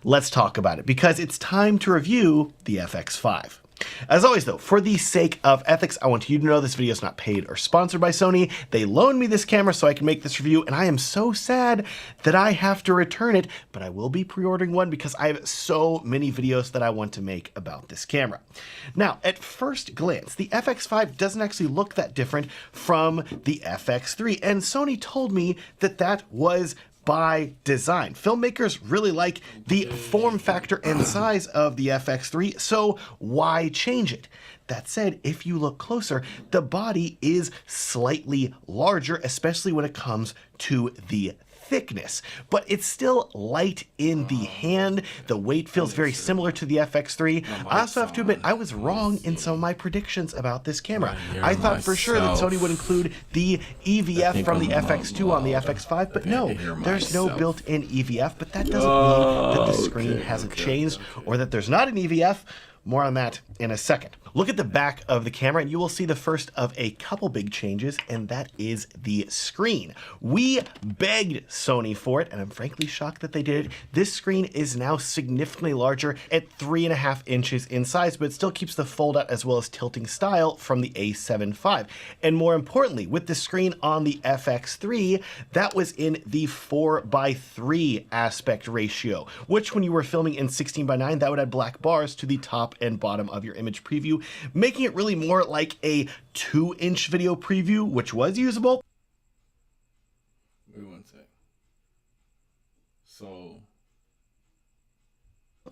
let's talk about it because it's time to review the FX5. As always though, for the sake of ethics, I want you to know this video is not paid or sponsored by Sony. They loaned me this camera so I can make this review, and I am so sad that I have to return it, but I will be pre-ordering one because I have so many videos that I want to make about this camera. Now, at first glance, the FX5 doesn't actually look that different from the FX3, and Sony told me that that was by design. Filmmakers really like the form factor and size of the FX3, so why change it? That said, if you look closer, the body is slightly larger, especially when it comes to the thickness, but it's still light in the hand. The weight feels very similar to the FX3. I also have to admit, I was wrong in some of my predictions about this camera. I thought for sure that Sony would include the EVF from the FX2 on the FX5, but no, there's no built-in EVF, but that doesn't mean that the screen hasn't changed or that there's not an EVF. More on that in a second. Look at the back of the camera and you will see the first of a couple big changes, and that is the screen. We begged Sony for it, and I'm frankly shocked that they did it. This screen is now significantly larger at 3.5 inches in size, but it still keeps the fold out as well as tilting style from the A7 IV. And more importantly, with the screen on the FX3, that was in the 4:3 aspect ratio, which when you were filming in 16:9, that would add black bars to the top and bottom of your image preview, making it really more like a 2-inch video preview, which was usable. Wait one sec. So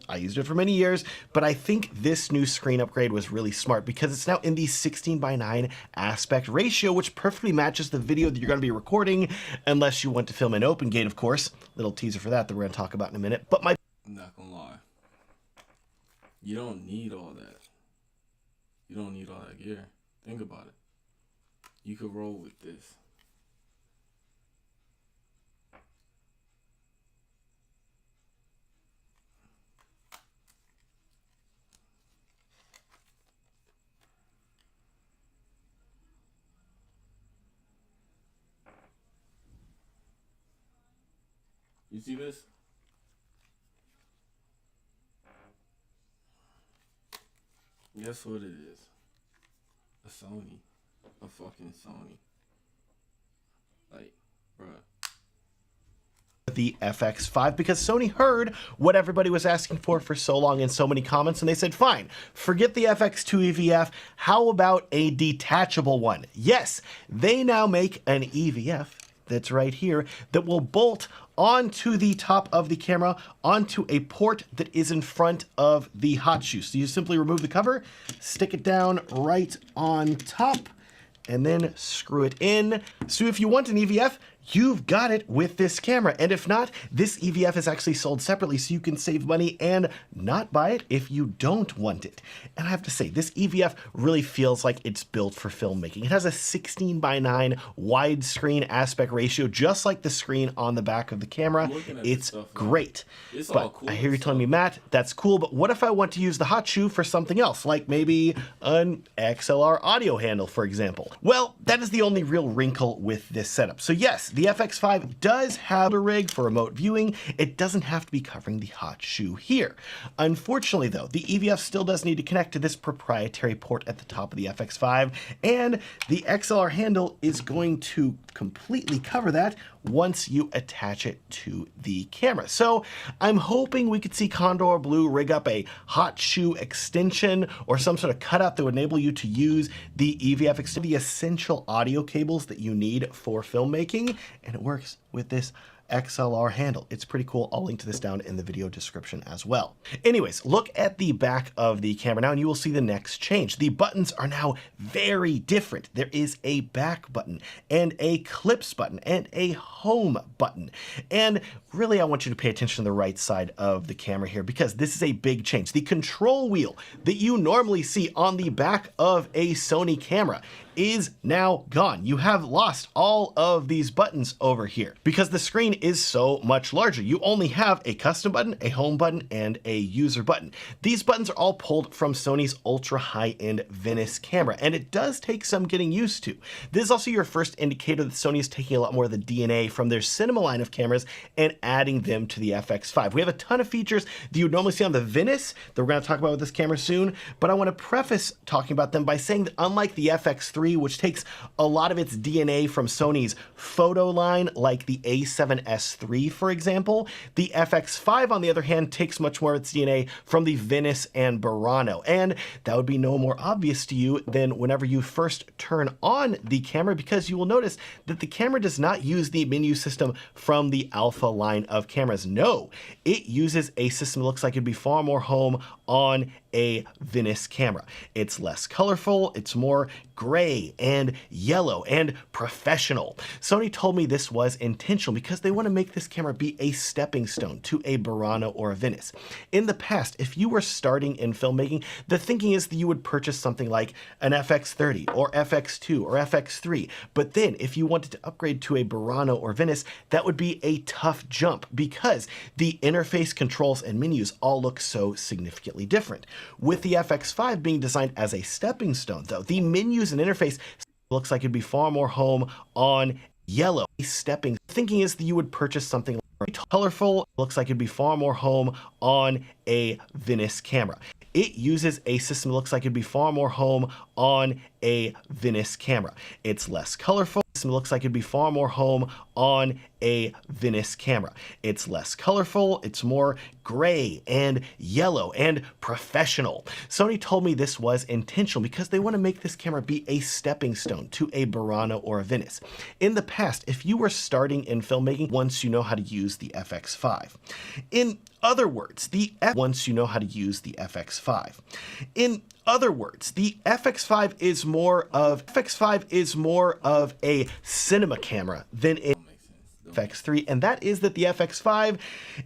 I used it for many years, but I think this new screen upgrade was really smart because it's now in the 16:9 aspect ratio, which perfectly matches the video that you're going to be recording, unless you want to film in open gate, of course. Little teaser for that we're going to talk about in a minute. But I'm not gonna lie. You don't need all that. You don't need all that gear. Think about it. You could roll with this. You see this? Guess what it is? A Sony. A fucking Sony. Like, bruh. The FX5 because Sony heard what everybody was asking for so long in so many comments, and they said, fine, forget the FX2 EVF. How about a detachable one? Yes, they now make an EVF that's right here that will bolt onto the top of the camera, onto a port that is in front of the hot shoe. So you simply remove the cover, stick it down right on top, and then screw it in. So if you want an EVF, you've got it with this camera. And if not, this EVF is actually sold separately so you can save money and not buy it if you don't want it. And I have to say, this EVF really feels like it's built for filmmaking. It has a 16:9 widescreen aspect ratio, just like the screen on the back of the camera. It's great. But I hear you telling me, Matt, that's cool, but what if I want to use the hot shoe for something else, like maybe an XLR audio handle, for example? Well, that is the only real wrinkle with this setup. So yes, the FX5 does have a rig for remote viewing. It doesn't have to be covering the hot shoe here. Unfortunately though, the EVF still does need to connect to this proprietary port at the top of the FX5, and the XLR handle is going to completely cover that once you attach it to the camera. So I'm hoping we could see Condor Blue rig up a hot shoe extension or some sort of cutout that would enable you to use the EVF extension, the essential audio cables that you need for filmmaking, and it works with this XLR handle. It's pretty cool. I'll link to this down in the video description as well. Anyways, look at the back of the camera now and you will see the next change. The buttons are now very different. There is a back button and a clips button and a home button. And really, I want you to pay attention to the right side of the camera here because this is a big change. The control wheel that you normally see on the back of a Sony camera is now gone. You have lost all of these buttons over here because the screen is so much larger. You only have a custom button, a home button, and a user button. These buttons are all pulled from Sony's ultra high-end Venice camera, and it does take some getting used to. This is also your first indicator that Sony is taking a lot more of the DNA from their cinema line of cameras and adding them to the FX5. We have a ton of features that you would normally see on the Venice that we're going to talk about with this camera soon, but I want to preface talking about them by saying that unlike the FX3, which takes a lot of its DNA from Sony's photo line, like the A7S III, for example, the FX5, on the other hand, takes much more of its DNA from the Venice and Burano. And that would be no more obvious to you than whenever you first turn on the camera, because you will notice that the camera does not use the menu system from the Alpha line of cameras. No, it uses a system that looks like it'd be far more home on a Venice camera. It's less colorful, it's more gray and yellow and professional. Sony told me this was intentional because they want to make this camera be a stepping stone to a Burano or a Venice. In the past, if you were starting in filmmaking, the thinking is that you would purchase something like an FX30 or FX2 or FX3, but then if you wanted to upgrade to a Burano or Venice, that would be a tough jump because the interface, controls, and menus all look so significantly different. With the FX5 being designed as a stepping stone, though, the menus and interface looks like it'd be far more home on yellow. Stepping thinking is that you would purchase something like colorful, looks like it'd be far more home on a Venice camera. It uses a system that looks like it'd be far more home on a Venice camera. It's less colorful. It looks like it'd be far more home on a Venice camera. It's less colorful, it's more gray and yellow and professional. Sony told me this was intentional because they want to make this camera be a stepping stone to a Burano or a Venice. In the past, if you were starting in filmmaking, once you know how to use the FX5. In other words, once you know how to use the FX5. In other words, the FX5 is more of a cinema camera than a FX3, and that is that the FX5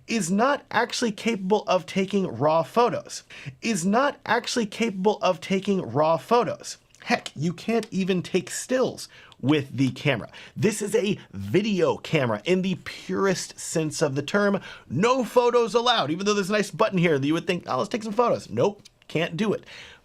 is not actually capable of taking raw photos. Heck, you can't even take stills with the camera. This is a video camera in the purest sense of the term. No photos allowed, even though there's a nice button here that you would think, oh, let's take some photos. Nope, can't do it.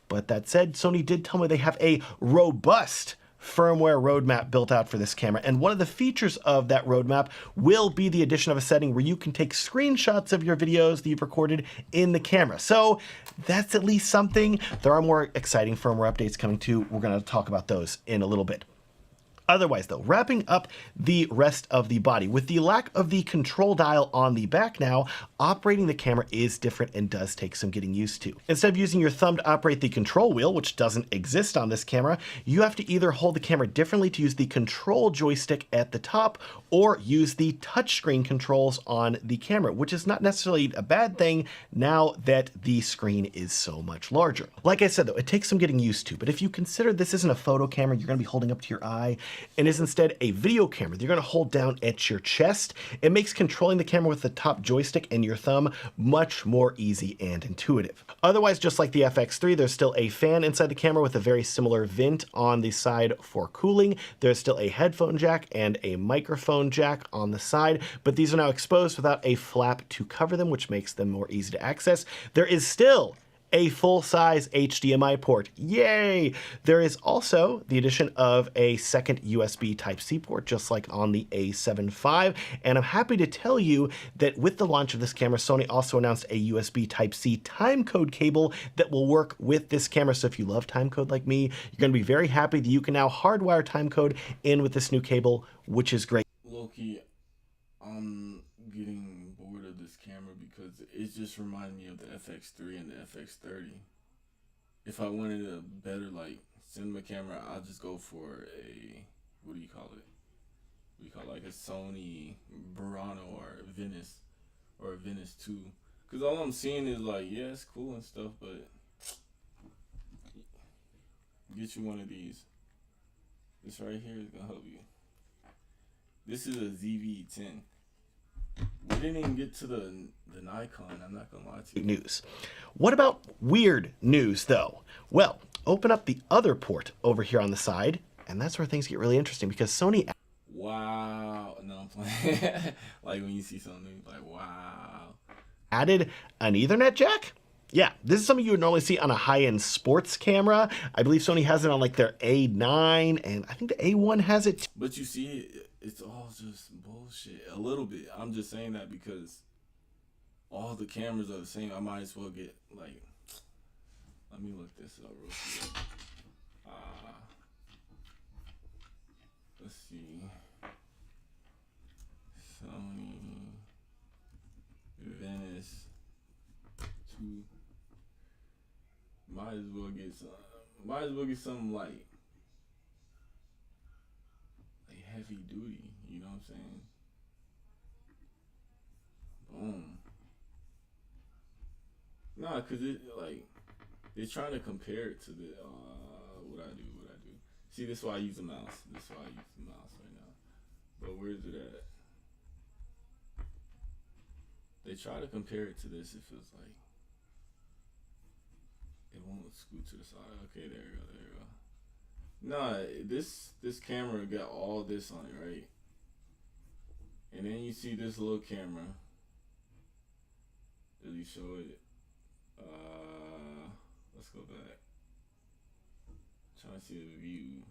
But that said, Sony did tell me they have a robust firmware roadmap built out for this camera, and one of the features of that roadmap will be the addition of a setting where you can take screenshots of your videos that you've recorded in the camera. So that's at least something. There are more exciting firmware updates coming too. We're going to talk about those in a little bit. Otherwise though, wrapping up the rest of the body, with the lack of the control dial on the back now, operating the camera is different and does take some getting used to. Instead of using your thumb to operate the control wheel, which doesn't exist on this camera, you have to either hold the camera differently to use the control joystick at the top or use the touchscreen controls on the camera, which is not necessarily a bad thing now that the screen is so much larger. Like I said though, it takes some getting used to, but if you consider this isn't a photo camera you're going to be holding up to your eye, and is instead a video camera that you're going to hold down at your chest, it makes controlling the camera with the top joystick and your thumb much more easy and intuitive. Otherwise, just like the FX3, there's still a fan inside the camera with a very similar vent on the side for cooling. There's still a headphone jack and a microphone jack on the side, but these are now exposed without a flap to cover them, which makes them more easy to access. There is still a full-size HDMI port. Yay! There is also the addition of a second USB Type-C port, just like on the A7 IV, and I'm happy to tell you that with the launch of this camera, Sony also announced a USB Type-C timecode cable that will work with this camera. So if you love timecode like me, you're going to be very happy that you can now hardwire timecode in with this new cable, which is great. Low-key, I'm getting bored of this camera because it just reminded me of the FX3 and the FX30. If I wanted a better like cinema camera, I'll just go for a, what do you call it, like a Sony Burano or a Venice 2. Because all I'm seeing is like, yeah, it's cool and stuff, but get you one of these. This right here is gonna help you. This is a ZV-10. We didn't even get to the Nikon, I'm not gonna lie to you. News. What about weird news though? Well, open up the other port over here on the side, And that's where things get really interesting because Sony Wow. No, I'm playing. Like when you see something, like, wow. added an Ethernet jack. Yeah, this is something you would normally see on a high-end sports camera. I believe Sony has it on like their A9, and I think the A1 has it too. But you see, it's all just bullshit. A little bit. I'm just saying that because all the cameras are the same. I might as well get, like, let me look this up real quick. Let's see. Sony Venice 2. Might as well get some. Might as well get something like heavy duty. You know what I'm saying? Boom. Nah, cause it like they're trying to compare it to the what I do. See, this is why I use the mouse. This is why I use the mouse right now. But where's it at? They try to compare it to this. It feels like it won't scoot to the side. Okay, there you go. There you go. Nah, this camera got all this on it, right? And then you see this little camera. Did you show it? Let's go back. Trying to see the view.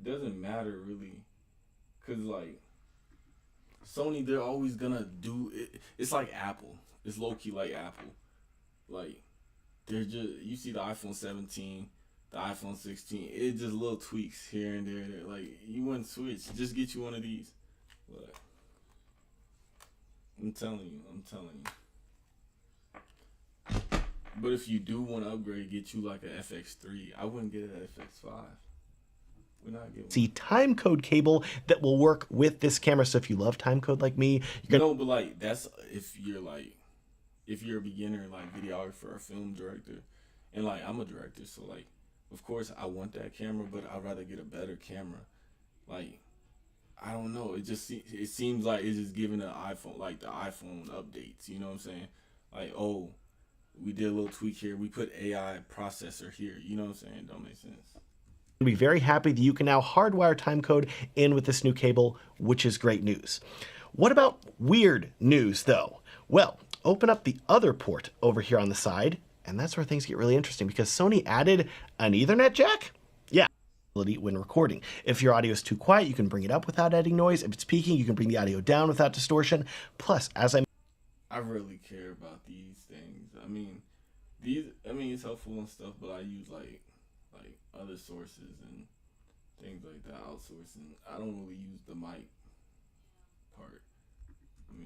Doesn't matter really, cause like Sony, they're always gonna do it. It's like Apple. It's low key like Apple. Like they're just, you see the iPhone 17, the iPhone 16. It's just little tweaks here and there. Like you wouldn't switch. Just get you one of these. But I'm telling you. But if you do want to upgrade, get you like an FX3. I wouldn't get an FX5. We're not getting See time code cable that will work with this camera. So if you love time code like me, you're gonna no, but like that's if you're a beginner, like videographer or film director, and like I'm a director, so like of course I want that camera, but I'd rather get a better camera. Like I don't know, it seems like it's just giving the iPhone like the iPhone updates. You know what I'm saying? Like, oh, we did a little tweak here. We put AI processor here. You know what I'm saying? Don't make sense. be very happy that you can now hardwire timecode in with this new cable, which is great news. What about weird news though? Well, open up the other port over here on the side, and that's where things get really interesting because Sony added an Ethernet jack. Yeah, when recording. If your audio is too quiet, you can bring it up without adding noise. If it's peaking, you can bring the audio down without distortion. Plus, as I really care about these things. I mean, it's helpful and stuff, but I use like other sources and things like that, outsourcing. I don't really use the mic part.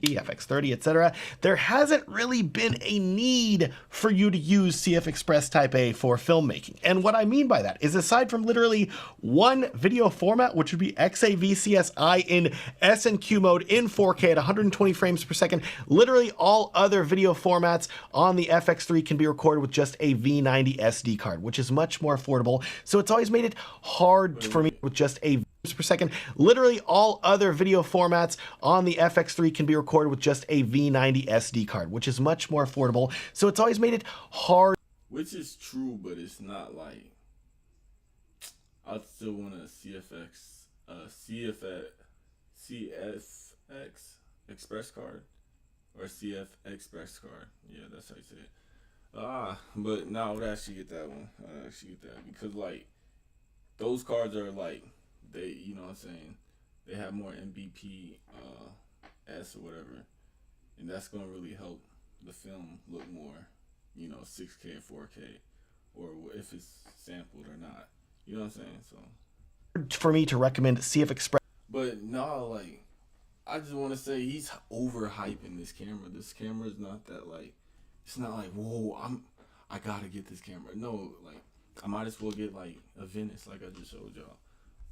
FX30, etc., there hasn't really been a need for you to use CF Express Type A for filmmaking. And what I mean by that is aside from literally one video format, which would be XAVCSI in S&Q mode in 4K at 120 frames per second, literally all other video formats on the FX3 can be recorded with just a V90 SD card, which is much more affordable. So it's always made it hard for me with just a per second. Literally all other video formats on the FX3 can be recorded with just a V90 SD card, which is much more affordable. So it's always made it hard. Which is true, but it's not like I'd still want a CFX Express card or CF Express card. Yeah, that's how you say it. But no, I would actually get that one. I'd actually get that because like those cards are like they, you know what I'm saying, they have more MBP S or whatever, and that's gonna really help the film look more, 6K or 4K, or if it's sampled or not. You know what I'm saying? So for me to recommend CF Express. But no, like I just want to say he's overhyping this camera. This camera is not that like, it's not like whoa, I gotta get this camera. No, like I might as well get like a Venice, like I just showed y'all.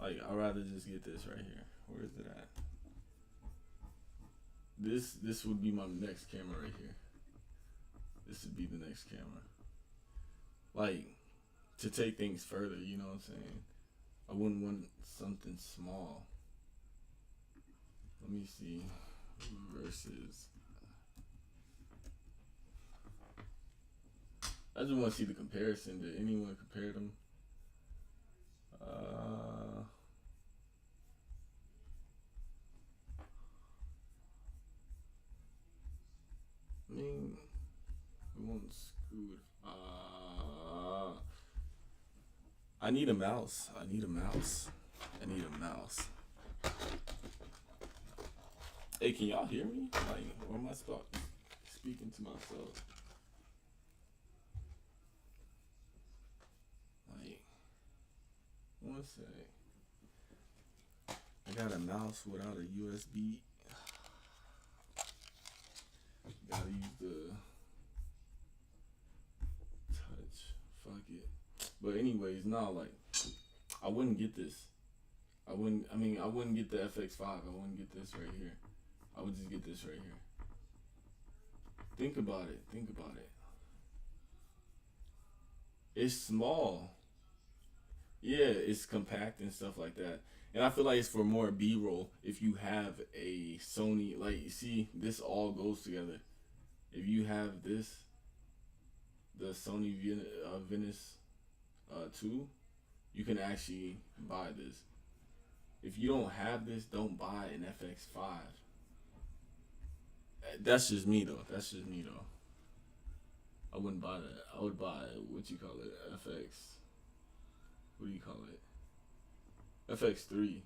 Like, I'd rather just get this right here. Where is it at? This would be my next camera right here. This would be the next camera. Like, to take things further, you know what I'm saying? I wouldn't want something small. Let me see. Versus. I just want to see the comparison. Did anyone compare them? I need a mouse. I need a mouse. I need a mouse. Hey, can y'all hear me? Like, or am I speaking to myself? Like, one sec. I got a mouse without a USB. Gotta use the touch. Fuck it. But anyways, no, like, I wouldn't get this. I wouldn't get the FX5. I wouldn't get this right here. I would just get this right here. Think about it. Think about it. It's small. Yeah, it's compact and stuff like that. And I feel like it's for more B-roll if you have a Sony. Like, you see, this all goes together. If you have this, the Sony Venice 2, you can actually buy this. If you don't have this, don't buy an FX5. That's just me though. That's just me though. I wouldn't buy that. I would buy, what you call it, FX. What do you call it? FX3.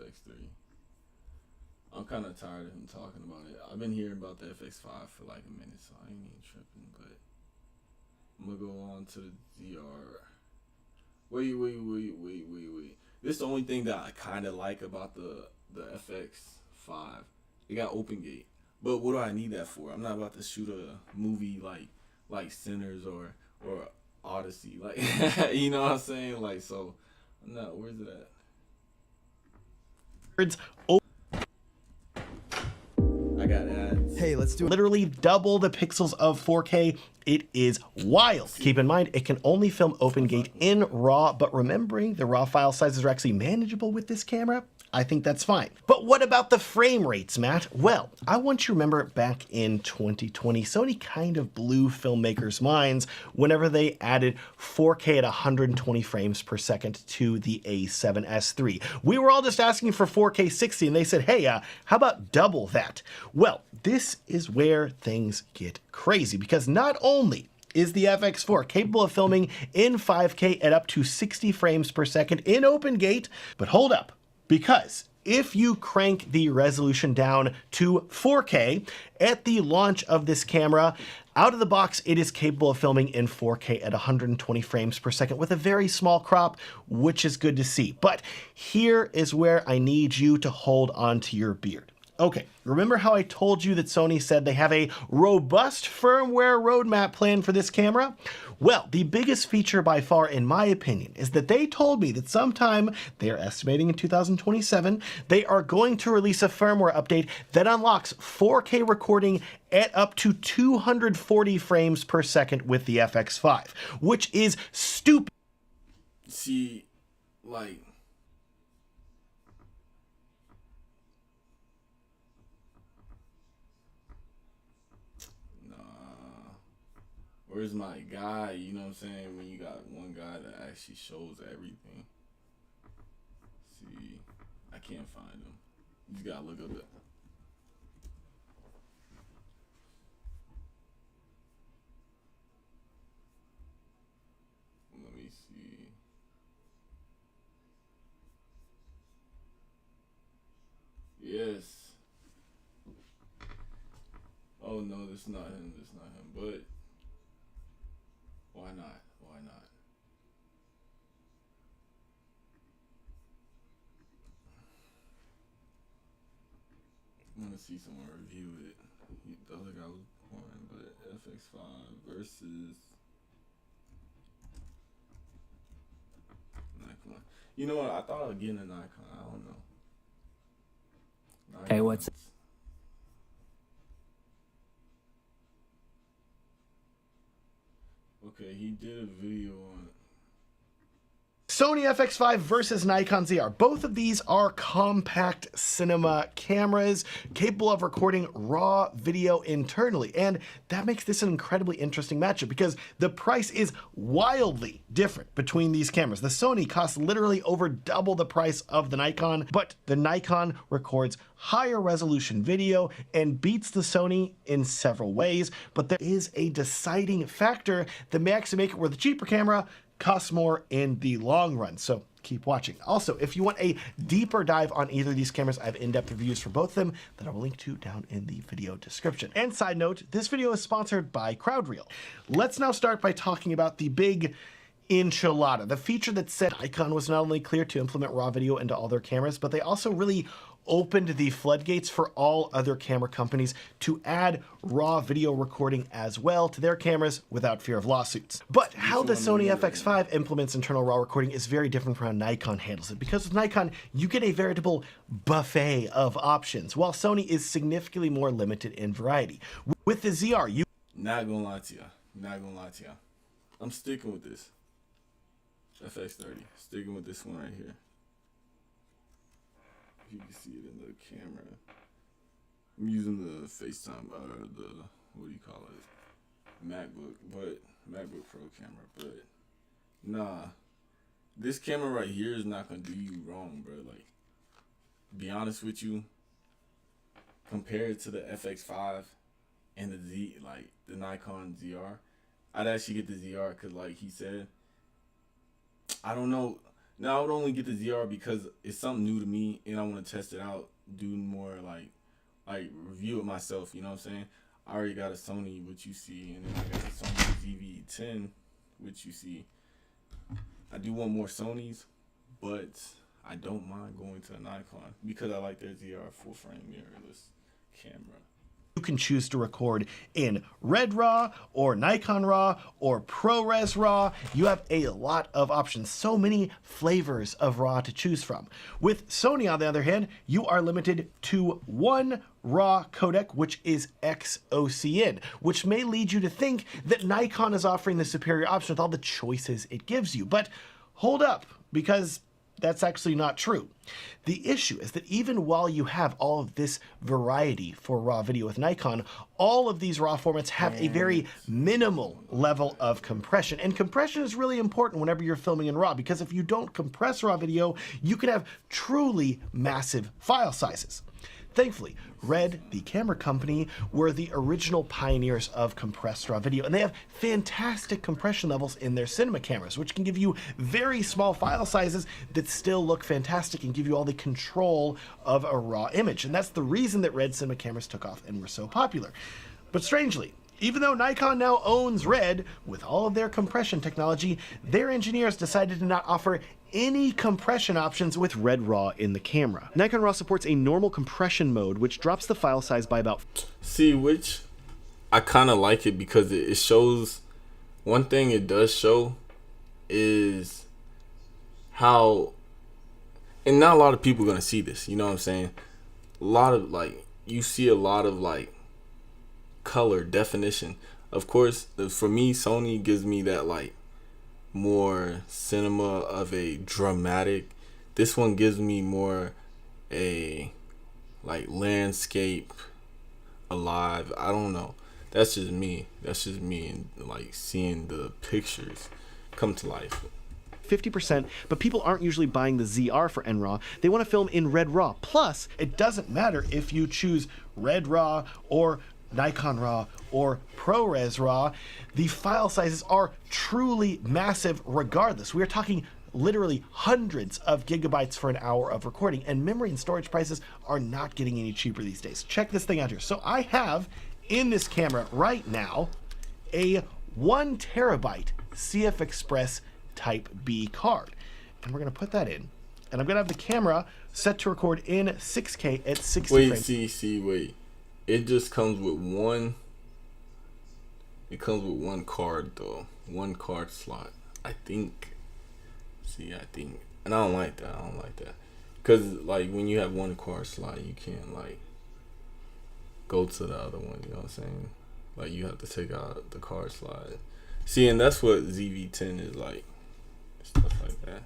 FX3. I'm kind of tired of him talking about it. I've been hearing about the FX5 for like a minute, so I ain't even tripping. But I'm gonna go on to the ZR. Wait. This is the only thing that I kind of like about the FX5. It got open gate. But what do I need that for? I'm not about to shoot a movie like Sinners or Odyssey. Like, you know what I'm saying? Like, so, no, where's it at? I got ads. Hey, let's do it. Literally double the pixels of 4K. It is wild. Keep in mind, it can only film OpenGate in RAW, but remembering the RAW file sizes are actually manageable with this camera, I think that's fine. But what about the frame rates, Matt? Well, I want you to remember back in 2020, Sony kind of blew filmmakers' minds whenever they added 4K at 120 frames per second to the A7S III. We were all just asking for 4K 60, and they said, hey, how about double that? Well, this is where things get crazy, because not only is the FX4 capable of filming in 5K at up to 60 frames per second in OpenGate, but hold up. Because if you crank the resolution down to 4K at the launch of this camera, out of the box, it is capable of filming in 4K at 120 frames per second with a very small crop, which is good to see. But here is where I need you to hold on to your beard. Okay, remember how I told you that Sony said they have a robust firmware roadmap plan for this camera? Well, the biggest feature by far, in my opinion, is that they told me that sometime, they are estimating in 2027, they are going to release a firmware update that unlocks 4K recording at up to 240 frames per second with the FX5, which is stupid. See, like, where's my guy? You know what I'm saying? When you got one guy that actually shows everything. See, I can't find him. You just gotta look up that. Let me see. Yes. Oh no, that's not him. That's not him. But why not? Why not? I want to see someone review it. The other guy was boring, but FX5 versus Nikon. You know what? I thought I'd get a Nikon. I don't know. Hey, what's up? Okay, he did a video on Sony FX5 versus Nikon ZR. Both of these are compact cinema cameras capable of recording raw video internally. And that makes this an incredibly interesting matchup because the price is wildly different between these cameras. The Sony costs literally over double the price of the Nikon, but the Nikon records higher resolution video and beats the Sony in several ways. But there is a deciding factor that may actually make it where the cheaper camera costs more in the long run. So keep watching. Also, if you want a deeper dive on either of these cameras, I have in-depth reviews for both of them that I will link to down in the video description. And side note, this video is sponsored by CrowdReal. Let's now start by talking about the big enchilada, the feature that said Nikon was not only clear to implement RAW video into all their cameras, but they also really opened the floodgates for all other camera companies to add RAW video recording as well to their cameras without fear of lawsuits. But how the Sony FX5 implements internal RAW recording is very different from how Nikon handles it, because with Nikon, you get a veritable buffet of options, while Sony is significantly more limited in variety. With the ZR, you... Not gonna lie to ya. I'm sticking with this. FX30. Sticking with this one right here. You can see it in the camera. I'm using the FaceTime, what do you call it? MacBook Pro camera, but nah. This camera right here is not gonna do you wrong, bro. Like, be honest with you, compared to the FX5 and the Nikon ZR, I'd actually get the ZR because, like he said, I don't know. Now I would only get the ZR because it's something new to me and I want to test it out, do more like review it myself. You know what I'm saying? I already got a Sony, which you see, and then I got the Sony ZV-10, which you see. I do want more Sonys, but I don't mind going to a Nikon because I like their ZR full frame mirrorless camera. You can choose to record in Red RAW or Nikon RAW or ProRes RAW. You have a lot of options, so many flavors of RAW to choose from. With Sony, on the other hand, you are limited to one RAW codec, which is XOCN, which may lead you to think that Nikon is offering the superior option with all the choices it gives you. But hold up, because that's actually not true. The issue is that even while you have all of this variety for RAW video with Nikon, all of these RAW formats have a very minimal level of compression. And compression is really important whenever you're filming in RAW, because if you don't compress RAW video, you can have truly massive file sizes. Thankfully, Red, the camera company, were the original pioneers of compressed RAW video, and they have fantastic compression levels in their cinema cameras, which can give you very small file sizes that still look fantastic and give you all the control of a RAW image. And that's the reason that Red cinema cameras took off and were so popular. But strangely, even though Nikon now owns Red, with all of their compression technology, their engineers decided to not offer any compression options with Red RAW in the camera. Nikon RAW supports a normal compression mode, which drops the file size by about... See, which I kind of like it because it shows... One thing it does show is how... And not a lot of people are going to see this, you know what I'm saying? A lot of, you see a lot of, color definition. Of course, for me, Sony gives me that, more cinema of a dramatic. This one gives me more a landscape, alive. I don't know. That's just me. And seeing the pictures come to life. 50%, but people aren't usually buying the ZR for NRAW. They want to film in Red RAW. Plus, it doesn't matter if you choose Red RAW or Nikon RAW or ProRes RAW, the file sizes are truly massive regardless. We are talking literally hundreds of gigabytes for an hour of recording, and memory and storage prices are not getting any cheaper these days. Check this thing out here. So I have in this camera right now a 1 terabyte CF Express Type B card. And we're gonna put that in, and I'm gonna have the camera set to record in 6K at 60 frames. Wait. It just comes with one. It comes with one card though, one card slot. I think. And I don't like that. Cause when you have one card slot, you can't go to the other one. You know what I'm saying? You have to take out the card slot. See, and that's what ZV-10 is like. Stuff like that.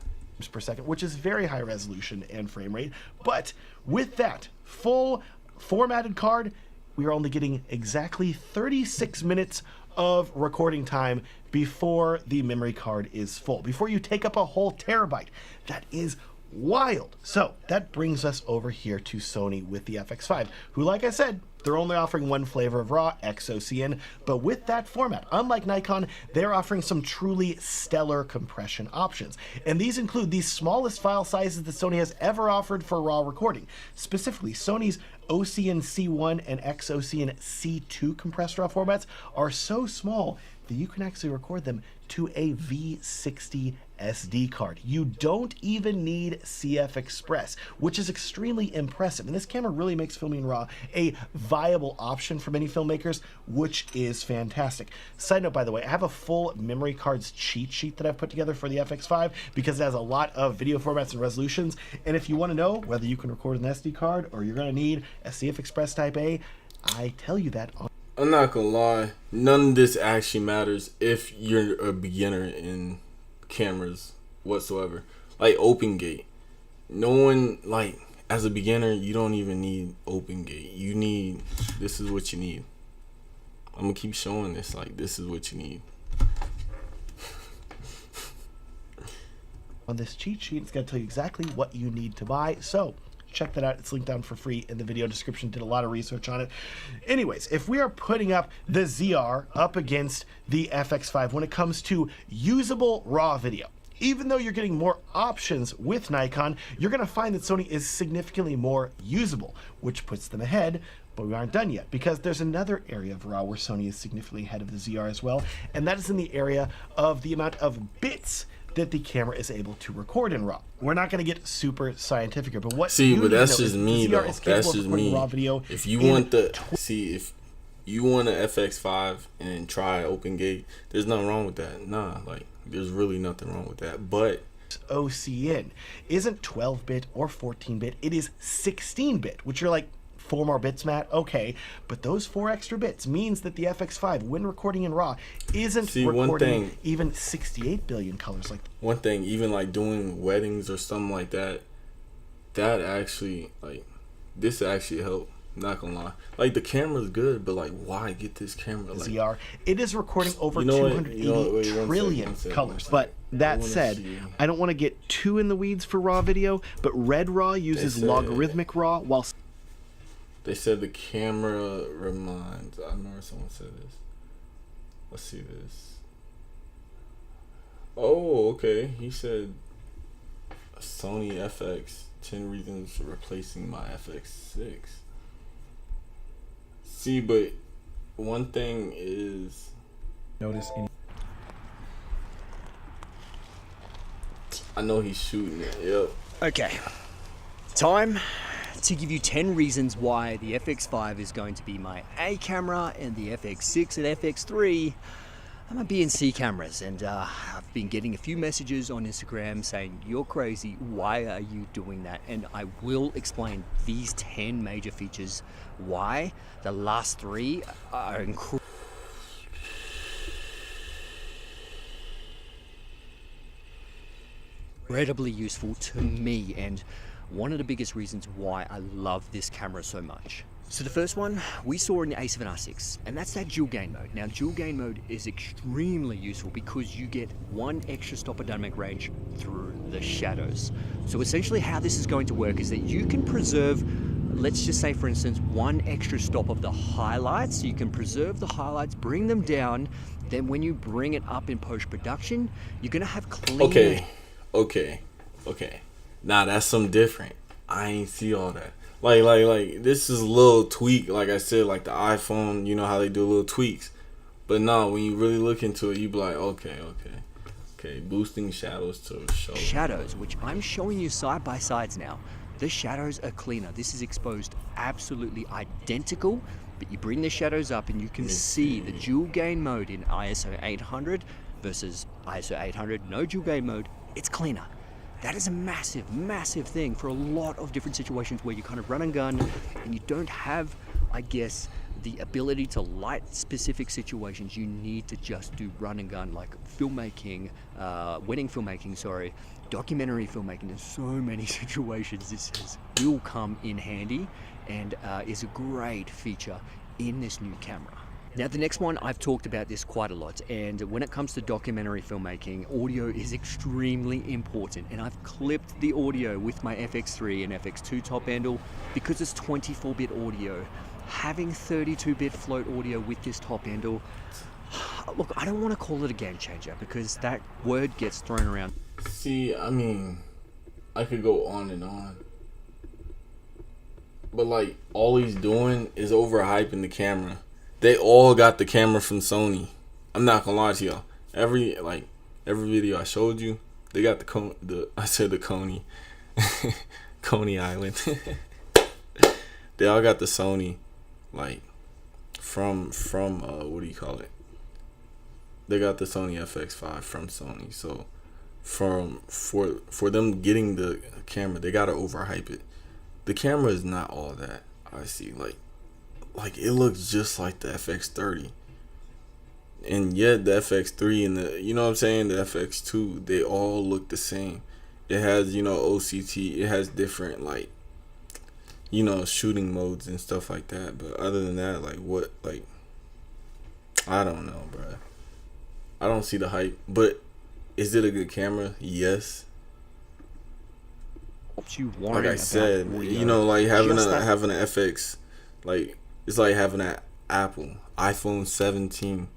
Per second, which is very high resolution and frame rate. But with that full formatted card, we are only getting exactly 36 minutes of recording time before the memory card is full, before you take up a whole terabyte. That is wild. So that brings us over here to Sony with the FX5, who, like I said, They're only offering one flavor of RAW, XOCN, but with that format, unlike Nikon, they're offering some truly stellar compression options. And these include the smallest file sizes that Sony has ever offered for RAW recording. Specifically, Sony's OCN C1 and XOCN C2 compressed RAW formats are so small that you can actually record them to a V60 SD card. You don't even need CF Express, which is extremely impressive. And this camera really makes filming in RAW a viable option for many filmmakers, which is fantastic. Side note, by the way, I have a full memory cards cheat sheet that I've put together for the FX5 because it has a lot of video formats and resolutions. And if you want to know whether you can record an SD card or you're going to need a CF Express Type A, I tell you that on. I'm not gonna lie, none of this actually matters if you're a beginner in cameras whatsoever. Like open gate. No one, like, as a beginner, you don't even need open gate. You need, this is what you need. I'm gonna keep showing this, like, this is what you need. On this cheat sheet, it's going to tell you exactly what you need to buy. So check that out. It's linked down for free in the video description. Did a lot of research on it. Anyways, if we are putting up the ZR up against the FX5 when it comes to usable RAW video, even though you're getting more options with Nikon, you're going to find that Sony is significantly more usable, which puts them ahead. But we aren't done yet, because there's another area of RAW where Sony is significantly ahead of the ZR as well, and that is in the area of the amount of bits that the camera is able to record in RAW. We're not going to get super scientific here, but what but that's just me though. That's just me. RAW video if you want if you want an FX5 and try open gate, there's nothing wrong with that. Nah, like there's really nothing wrong with that. But OCN isn't 12-bit or 14-bit. It is 16-bit, which you're like, 4 more bits, Matt? Okay, but those 4 extra bits means that the FX5, when recording in RAW, isn't recording even 68 billion colors. Like one thing, even like doing weddings or something like that, that actually, like, this actually helped. Not gonna lie, like the camera's good, but like, why get this camera? Like, ZR, it is recording over 280 trillion colors. But that said, I don't want to get too in the weeds for RAW video, but Red RAW uses logarithmic RAW, while they said the camera reminds. I remember someone said this. Let's see this. Oh, okay. He said a Sony FX 10 reasons for replacing my FX6. See, but one thing is, notice any. I know he's shooting it. Yep. Okay. Time to give you 10 reasons why the FX5 is going to be my A camera and the FX6 and FX3 are my B and C cameras. And I've been getting a few messages on Instagram saying, you're crazy, why are you doing that? And I will explain these 10 major features, why the last 3 are incredibly useful to me, and one of the biggest reasons why I love this camera so much. So the first one we saw in the A7R6, and that's that dual gain mode. Now dual gain mode is extremely useful because you get 1 extra stop of dynamic range through the shadows. So essentially how this is going to work is that you can preserve, let's just say for instance, 1 extra stop of the highlights. So you can preserve the highlights, bring them down, then when you bring it up in post-production, you're gonna have clean. Okay. Nah, that's something different. I ain't see all that. Like this is a little tweak. Like I said, like the iPhone, you know how they do little tweaks. But nah, when you really look into it, you be like, okay. Boosting shadows to show. Shadows, which I'm showing you side by sides now. The shadows are cleaner. This is exposed absolutely identical, but you bring the shadows up and you can see the dual gain mode in ISO 800 versus ISO 800, no dual gain mode. It's cleaner. That is a massive, massive thing for a lot of different situations where you kind of run and gun and you don't have, I guess, the ability to light specific situations. You need to just do run and gun, like filmmaking, wedding filmmaking, documentary filmmaking. There's so many situations this will come in handy and is a great feature in this new camera. Now the next one, I've talked about this quite a lot, and when it comes to documentary filmmaking, audio is extremely important, and I've clipped the audio with my FX3 and FX2 top handle because it's 24-bit audio. having 32-bit float audio with this top handle, look, I don't want to call it a game changer because that word gets thrown around. See, I mean, I could go on and on. But like, all he's doing is overhyping the camera. They all got the camera from Sony. I'm not gonna lie to y'all. Every video I showed you, they got the Coney Coney Island. They all got the Sony, like from what do you call it? They got the Sony FX5 from Sony. So for them getting the camera, they gotta overhype it. The camera is not all that. I see, like it looks just like the FX30, and yet the FX3 and the, you know what I'm saying, the FX2, they all look the same. It has, you know, OCT. It has different, like, you know, shooting modes and stuff like that. But other than that, like, what, like, I don't know, bruh. I don't see the hype. But is it a good camera? Yes. You like I said, you know, like having an FX, like it's like having an Apple iPhone 17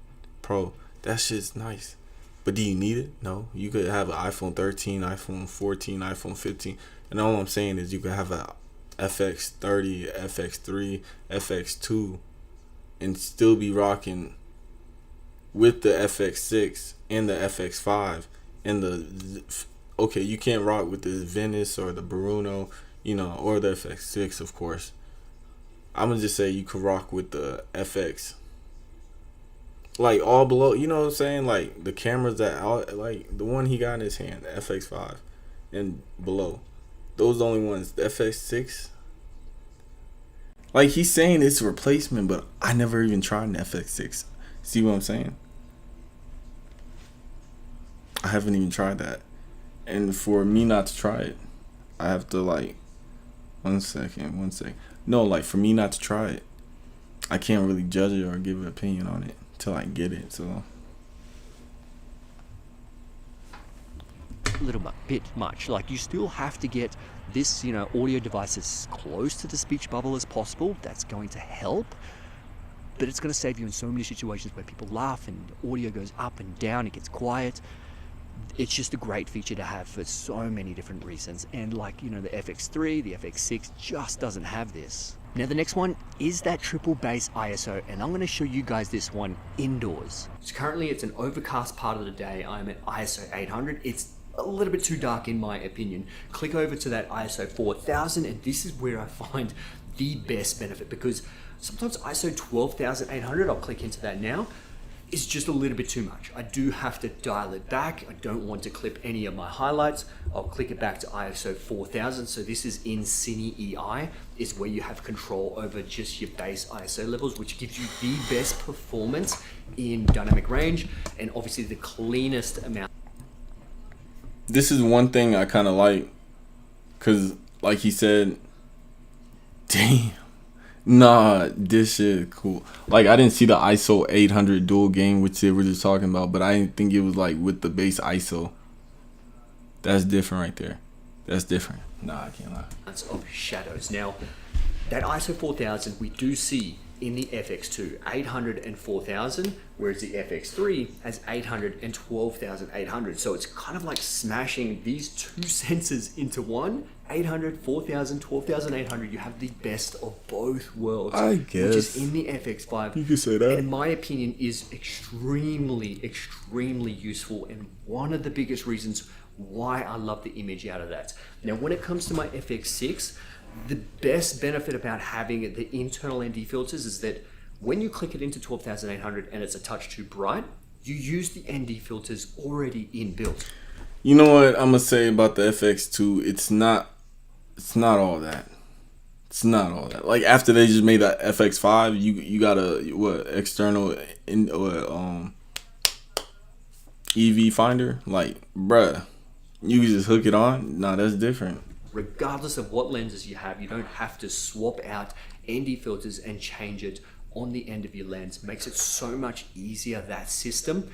Pro. That shit's nice, but do you need it? No. You could have an iPhone 13, iPhone 14, iPhone 15, and all I'm saying is you could have a FX30, FX3, FX2, and still be rocking with the FX6 and the FX5 and the. Okay, you can't rock with the Venice or the Bruno, you know, or the FX6, of course. I'm gonna just say you could rock with the FX. Like, all below, you know what I'm saying? Like, the cameras that, like, the one he got in his hand, the FX5, and below. Those are the only ones. The FX6, like, he's saying it's a replacement, but I never even tried an FX6. See what I'm saying? I haven't even tried that. And for me not to try it, I have to, like, one second. No, like, for me not to try it, I can't really judge it or give an opinion on it till I get it. So a little bit much. Like, you still have to get this, you know, audio device as close to the speech bubble as possible. That's going to help. But it's going to save you in so many situations where people laugh and audio goes up and down, it gets quiet. It's just a great feature to have for so many different reasons. And like, you know, the FX3, the FX6 just doesn't have this. Now the next one is that triple bass ISO, and I'm going to show you guys this one indoors. So currently it's an overcast part of the day. I'm at ISO 800. It's a little bit too dark in my opinion. Click over to that ISO 4000 and this is where I find the best benefit, because sometimes ISO 12800, I'll click into that now, is just a little bit too much. I do have to dial it back. I don't want to clip any of my highlights. I'll click it back to ISO 4000. So this is in Cine EI, is where you have control over just your base ISO levels, which gives you the best performance in dynamic range and obviously the cleanest amount. this is one thing I kind of like, because like he said, damn. Nah, this shit cool. Like, I didn't see the ISO 800 dual gain, which they were just talking about, but I didn't think it was like with the base ISO. That's different right there. That's different. Nah, I can't lie. Of shadows. Now, that ISO 4000 we do see in the FX2, 800 and 4000, whereas the FX3 has 800 and 12,800. So it's kind of like smashing these two sensors into one. 800, 4,000, 12,800. You have the best of both worlds. I guess. Which is in the FX5. You could say that. And in my opinion, is extremely, extremely useful, and one of the biggest reasons why I love the image out of that. Now, when it comes to my FX6, the best benefit about having the internal ND filters is that when you click it into 12,800 and it's a touch too bright, you use the ND filters already inbuilt. You know what I'm gonna say about the FX2? It's not all that. It's not all that. Like, after they just made that FX5, you got a external EV finder. Like, bruh, you can just hook it on. Nah, that's different. Regardless of what lenses you have, you don't have to swap out ND filters and change it on the end of your lens. Makes it so much easier, that system,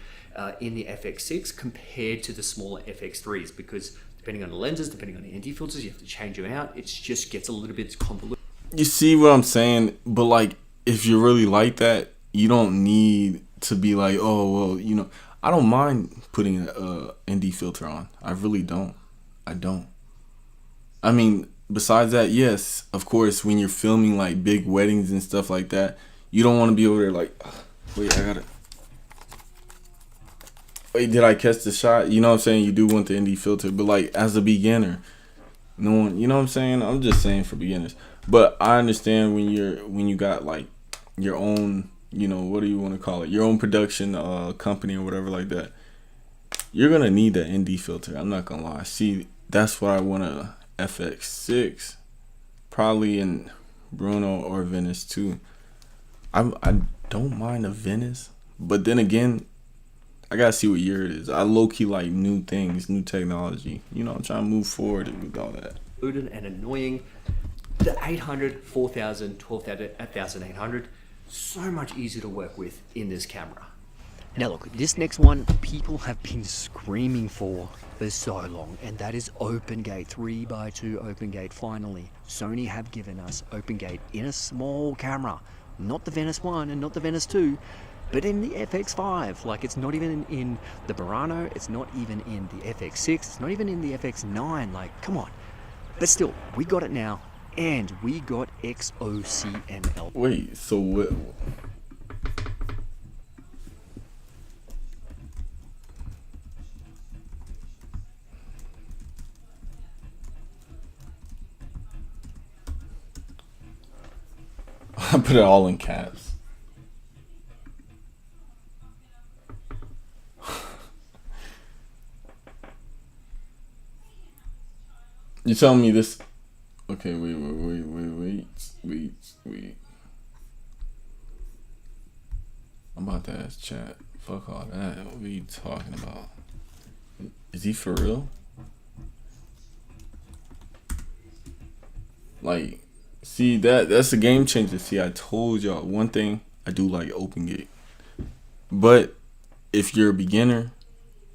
in the FX6 compared to the smaller FX3s, because depending on the lenses, depending on the ND filters, you have to change them out. It just gets a little bit convoluted. You see what I'm saying? But like, if you're really like that, you don't need to be like, oh well, you know. I don't mind putting a ND filter on. I really don't. I don't. I mean, besides that, yes, of course, when you're filming like big weddings and stuff like that, you don't want to be over there like, wait, I gotta. Wait, did I catch the shot? You know what I'm saying? You do want the ND filter, but like as a beginner, no one. You know what I'm saying? I'm just saying for beginners. But I understand when you got like your own, you know, what do you want to call it? Your own production company or whatever like that. You're gonna need that ND filter. I'm not gonna lie. See, that's why I want a FX6, probably in Bruno or Venice too. I don't mind a Venice, but then again, I gotta see what year it is. I low key like new things, new technology. You know, I'm trying to move forward with all that. And annoying. The 800, 4000, 12,000, 1800, so much easier to work with in this camera. Now look, this next one people have been screaming for so long, and that is open gate, 3x2 open gate. Finally, Sony have given us open gate in a small camera, not the Venice 1 and not the Venice 2, but in the FX5. Like, it's not even in the Murano, it's not even in the FX6, it's not even in the FX9. Like, come on. But still, we got it now, and we got XOCNL. Wait, so what? I put it all in caps. You telling me this? Okay, wait. I'm about to ask chat. Fuck all that. What are you talking about? Is he for real? Like, see, that's a game changer. See, I told y'all one thing. I do like open gate, but if you're a beginner,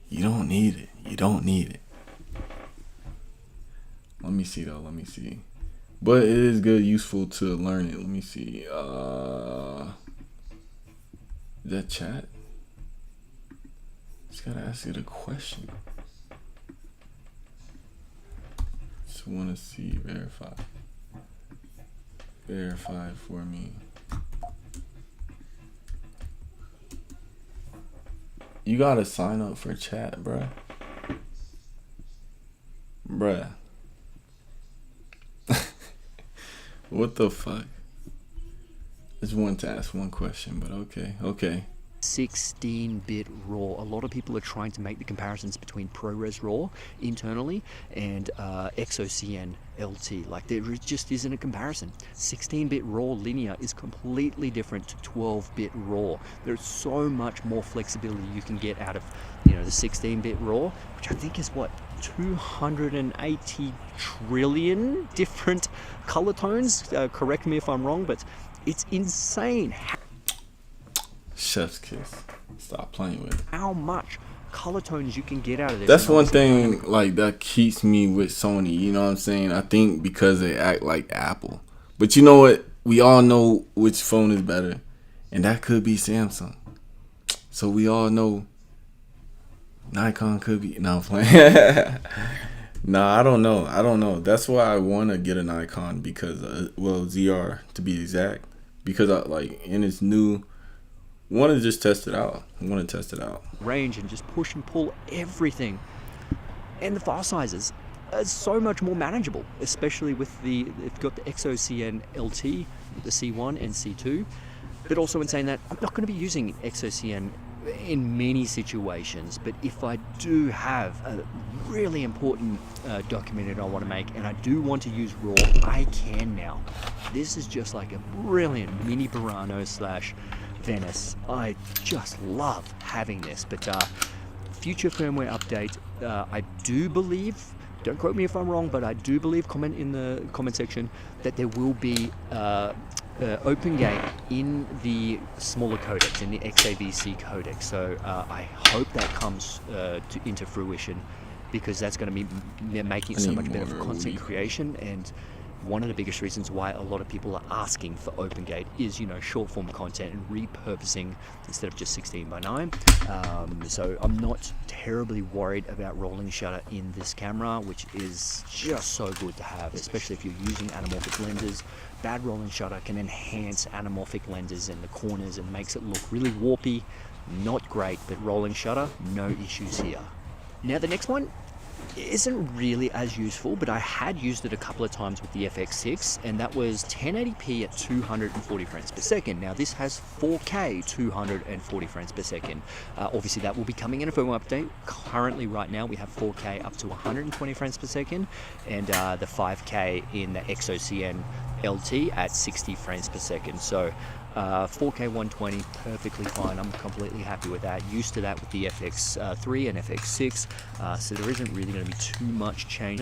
you don't need it. You don't need it. Let me see though. Let me see. But it is good, useful to learn it. Let me see. Is that chat? Just gotta ask it a question. Just wanna see. Verify. Verify for me. You gotta sign up for chat, bruh. Bruh. What the fuck? Just wanted to ask one question, but okay. 16-bit RAW. A lot of people are trying to make the comparisons between ProRes RAW internally and XOCN LT. Like, there just isn't a comparison. 16-bit RAW linear is completely different to 12-bit RAW. There's so much more flexibility you can get out of, you know, the 16-bit RAW, which I think is what, 280 trillion different color tones. Correct me if I'm wrong, but it's insane chef's kiss. Stop playing with it. how much color tones you can get out of this. That's one thing like that keeps me with Sony, you know what I'm saying? I think because they act like Apple. But you know what? We all know which phone is better, and that could be Samsung. So we all know Nikon could be. No, I'm playing. Nah, I don't know. That's why I want to get a Nikon because, ZR to be exact, because I like in its new. Want to just test it out. Range and just push and pull everything. And the file sizes are so much more manageable, especially with it's got the XOCN LT, the C1 and C2. But also in saying that, I'm not going to be using XOCN in many situations, but if I do have a really important document I want to make and I do want to use RAW, I can now. This is just like a brilliant mini Burano / Venice. I just love having this, but future firmware update, I do believe, don't quote me if I'm wrong, but I do believe, comment in the comment section, that there will be open gate in the smaller codecs, in the XAVC codec. So I hope that comes into fruition, because that's going to be making it so much better for content creation, and one of the biggest reasons why a lot of people are asking for OpenGate is, you know, short form content and repurposing instead of just 16:9. So I'm not terribly worried about rolling shutter in this camera, which is just so good to have, especially if you're using anamorphic lenses. Bad rolling shutter can enhance anamorphic lenses in the corners and makes it look really warpy. Not great, but rolling shutter, no issues here. Now the next one isn't really as useful, but I had used it a couple of times with the FX6, and that was 1080p at 240 frames per second. Now this has 4K 240 frames per second. Obviously that will be coming in a firmware update. Currently right now we have 4K up to 120 frames per second, and the 5K in the XOCN LT at 60 frames per second. So 4K 120, perfectly fine. I'm completely happy with that. Used to that with the FX3 and FX6, so there isn't really going to be too much change.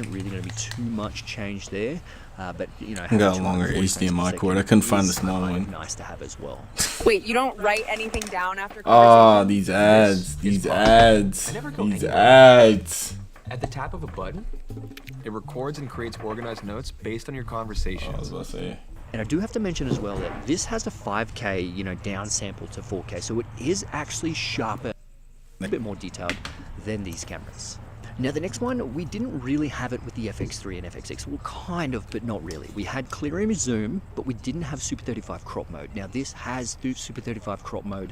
There. But you know, I got a longer HDMI cord. I couldn't find the small one. Nice to have as well. Wait, you don't write anything down after Ah, conversation? these ads, these ads, I never go these anywhere. ads. At the tap of a button, it records and creates organized notes based on your I was conversations. about to say. And I do have to mention as well that this has a 5K, you know, downsample to 4K, so it is actually sharper, a bit more detailed than these cameras. Now the next one, we didn't really have it with the FX3 and FX6. Well, kind of, but not really. We had clear image zoom, but we didn't have Super 35 crop mode. Now this has Super 35 crop mode,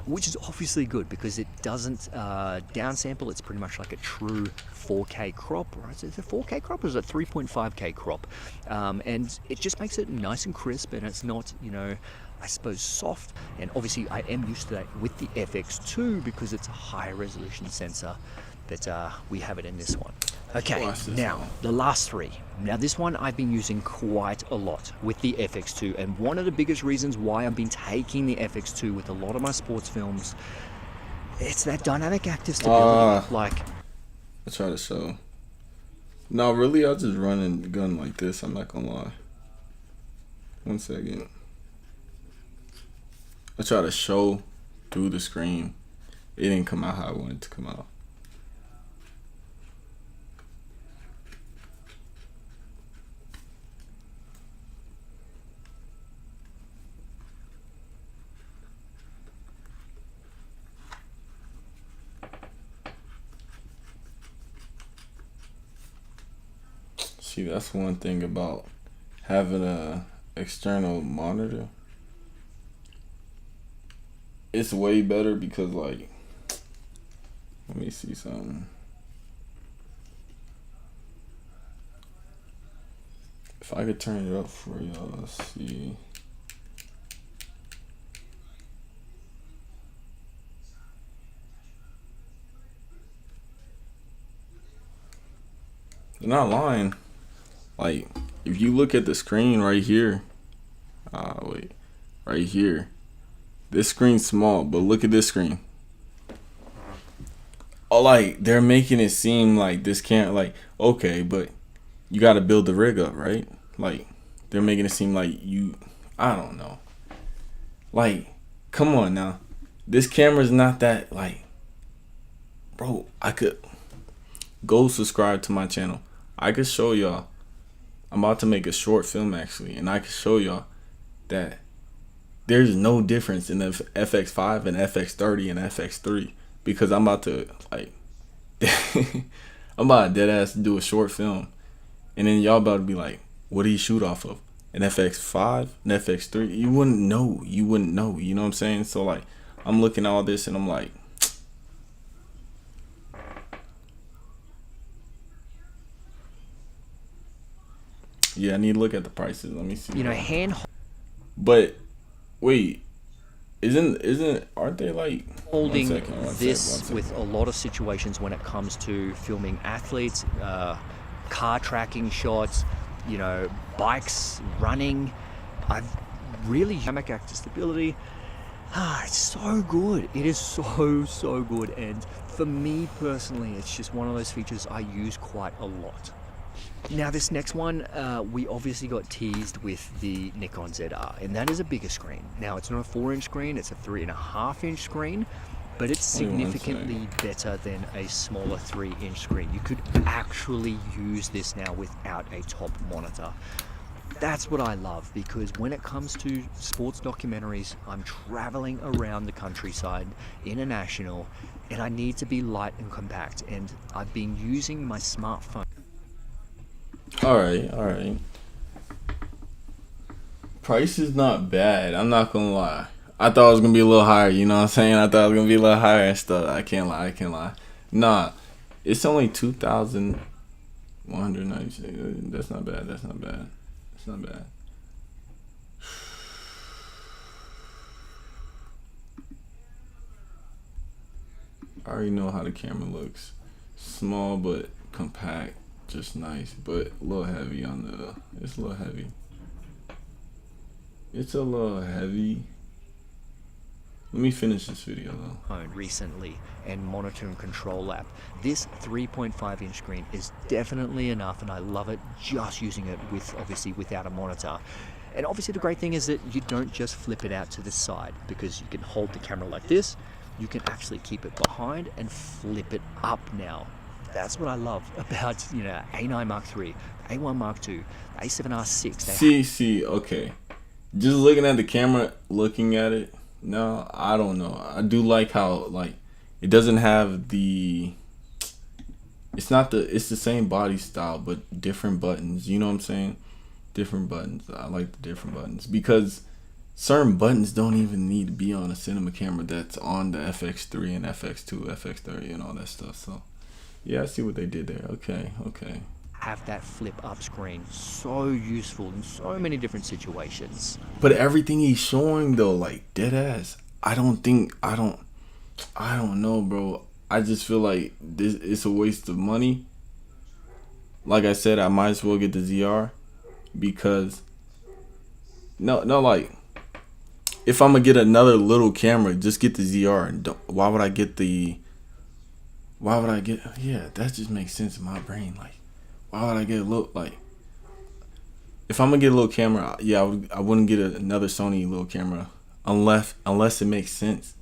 which is obviously good because it doesn't downsample. It's pretty much like a true 4K crop, right? Is it a 4K crop or is it a 3.5K crop? And it just makes it nice and crisp, and it's not, you know, I suppose soft. And obviously I am used to that with the FX2 because it's a higher resolution sensor, but we have it in this one. Okay, Watch this now one. the last three. Now this one I've been using quite a lot with the FX2, and one of the biggest reasons why I've been taking the FX2 with a lot of my sports films, it's that dynamic active stability. Like, I try to show. No, really, I'll just run and gun like this. I'm not gonna lie. 1 second. I try to show through the screen. It didn't come out how I wanted it to come out. See, that's one thing about having a external monitor. It's way better because, like, let me see something. If I could turn it up for y'all, let's see. You're not lying. Like, if you look at the screen right here, wait, right here, this screen's small, but look at this screen. Oh, like, they're making it seem like this can't, like, okay, but you got to build the rig up, right? Like, they're making it seem like I don't know. Like, come on now. This camera's not that, like, bro, I could go subscribe to my channel. I could show y'all. I'm about to make a short film actually, and I can show y'all that there's no difference in the FX5 and FX30 and FX3 because I'm about to, like, I'm about to dead ass do a short film, and then y'all about to be like, what do you shoot off of? An FX5, an FX3? You wouldn't know. You know what I'm saying? So, like, I'm looking at all this and I'm like, yeah, I need to look at the prices. Let me see. you know, hand But wait, aren't they like holding one second. this with a lot of situations when it comes to filming athletes, car tracking shots, you know, bikes, running. I've really dynamic active stability. It's so good. It is so good. And for me personally, it's just one of those features I use quite a lot. Now this next one, we obviously got teased with the Nikon ZR, and that is a bigger screen. Now it's not a 4-inch screen, it's a 3.5-inch screen, but it's significantly better than a smaller 3-inch screen. You could actually use this now without a top monitor. That's what I love, because when it comes to sports documentaries, I'm traveling around the countryside, international, and I need to be light and compact, and I've been using my smartphone. Alright. Price is not bad, I'm not gonna lie. I thought it was gonna be a little higher, you know what I'm saying? I thought it was gonna be a little higher and stuff. I can't lie. Nah, it's only 2,196. That's not bad. I already know how the camera looks. Small but compact, just nice, but a little heavy on the. It's a little heavy. Let me finish this video though. Recently, and monitor and control app. This 3.5-inch screen is definitely enough, and I love it just using it with, obviously, without a monitor. And obviously the great thing is that you don't just flip it out to the side, because you can hold the camera like this. You can actually keep it behind and flip it up now. That's what I love about, A9 Mark III, A1 Mark II, A7R6. See, okay. Just looking at the camera, looking at it, no, I don't know. I do like how, it doesn't have the, it's the same body style, but different buttons. You know what I'm saying? Different buttons. I like the different buttons, because certain buttons don't even need to be on a cinema camera that's on the FX3 and FX2, FX30 and all that stuff. So, yeah, I see what they did there. Okay. Have that flip up screen. So useful in so many different situations. But everything he's showing though, like dead ass, I don't know, bro. I just feel like it's a waste of money. Like I said, I might as well get the ZR, because like, if I'm gonna get another little camera, just get the ZR. And why would I get? Yeah, that just makes sense in my brain. Like, why would I get a little, if I'm gonna get a little camera, yeah, I wouldn't get another Sony little camera unless it makes sense.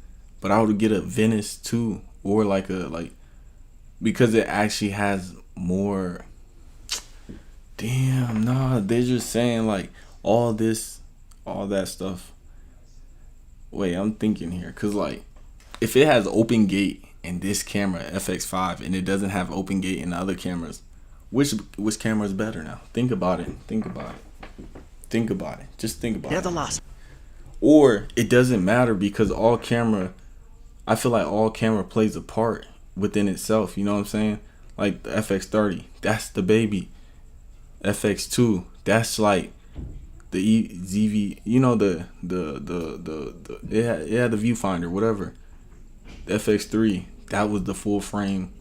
But I would get a Venice too, or because it actually has more. Damn, nah, they're just saying all that stuff. Wait, I'm thinking here, cause if it has open gate in this camera FX5 and it doesn't have open gate in the other cameras, which camera is better now? Think about it. Just think about it. They're the last. Or it doesn't matter, because I feel like all camera plays a part within itself. You know what I'm saying? Like the FX30, that's the baby. FX2, that's like the ZV. You know it had the viewfinder, whatever. The FX3, that was the full frame.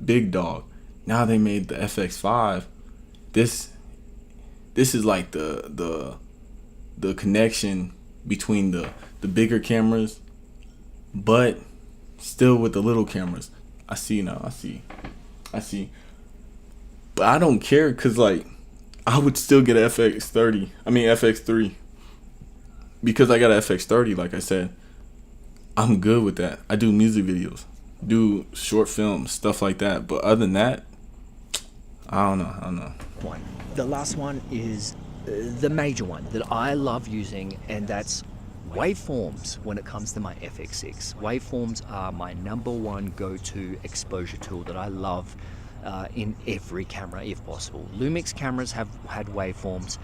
Big dog. Now they made the FX5. This is like the connection between the bigger cameras, but still with the little cameras. I see now. I see. But I don't care, cause I would still get an FX3, because I got an FX30. Like I said, I'm good with that. I do music videos, do short films, stuff like that. But other than that, I don't know. The last one is the major one that I love using, and that's waveforms when it comes to my FX6. Waveforms are my #1 go-to exposure tool that I love in every camera if possible. Lumix cameras have had waveforms.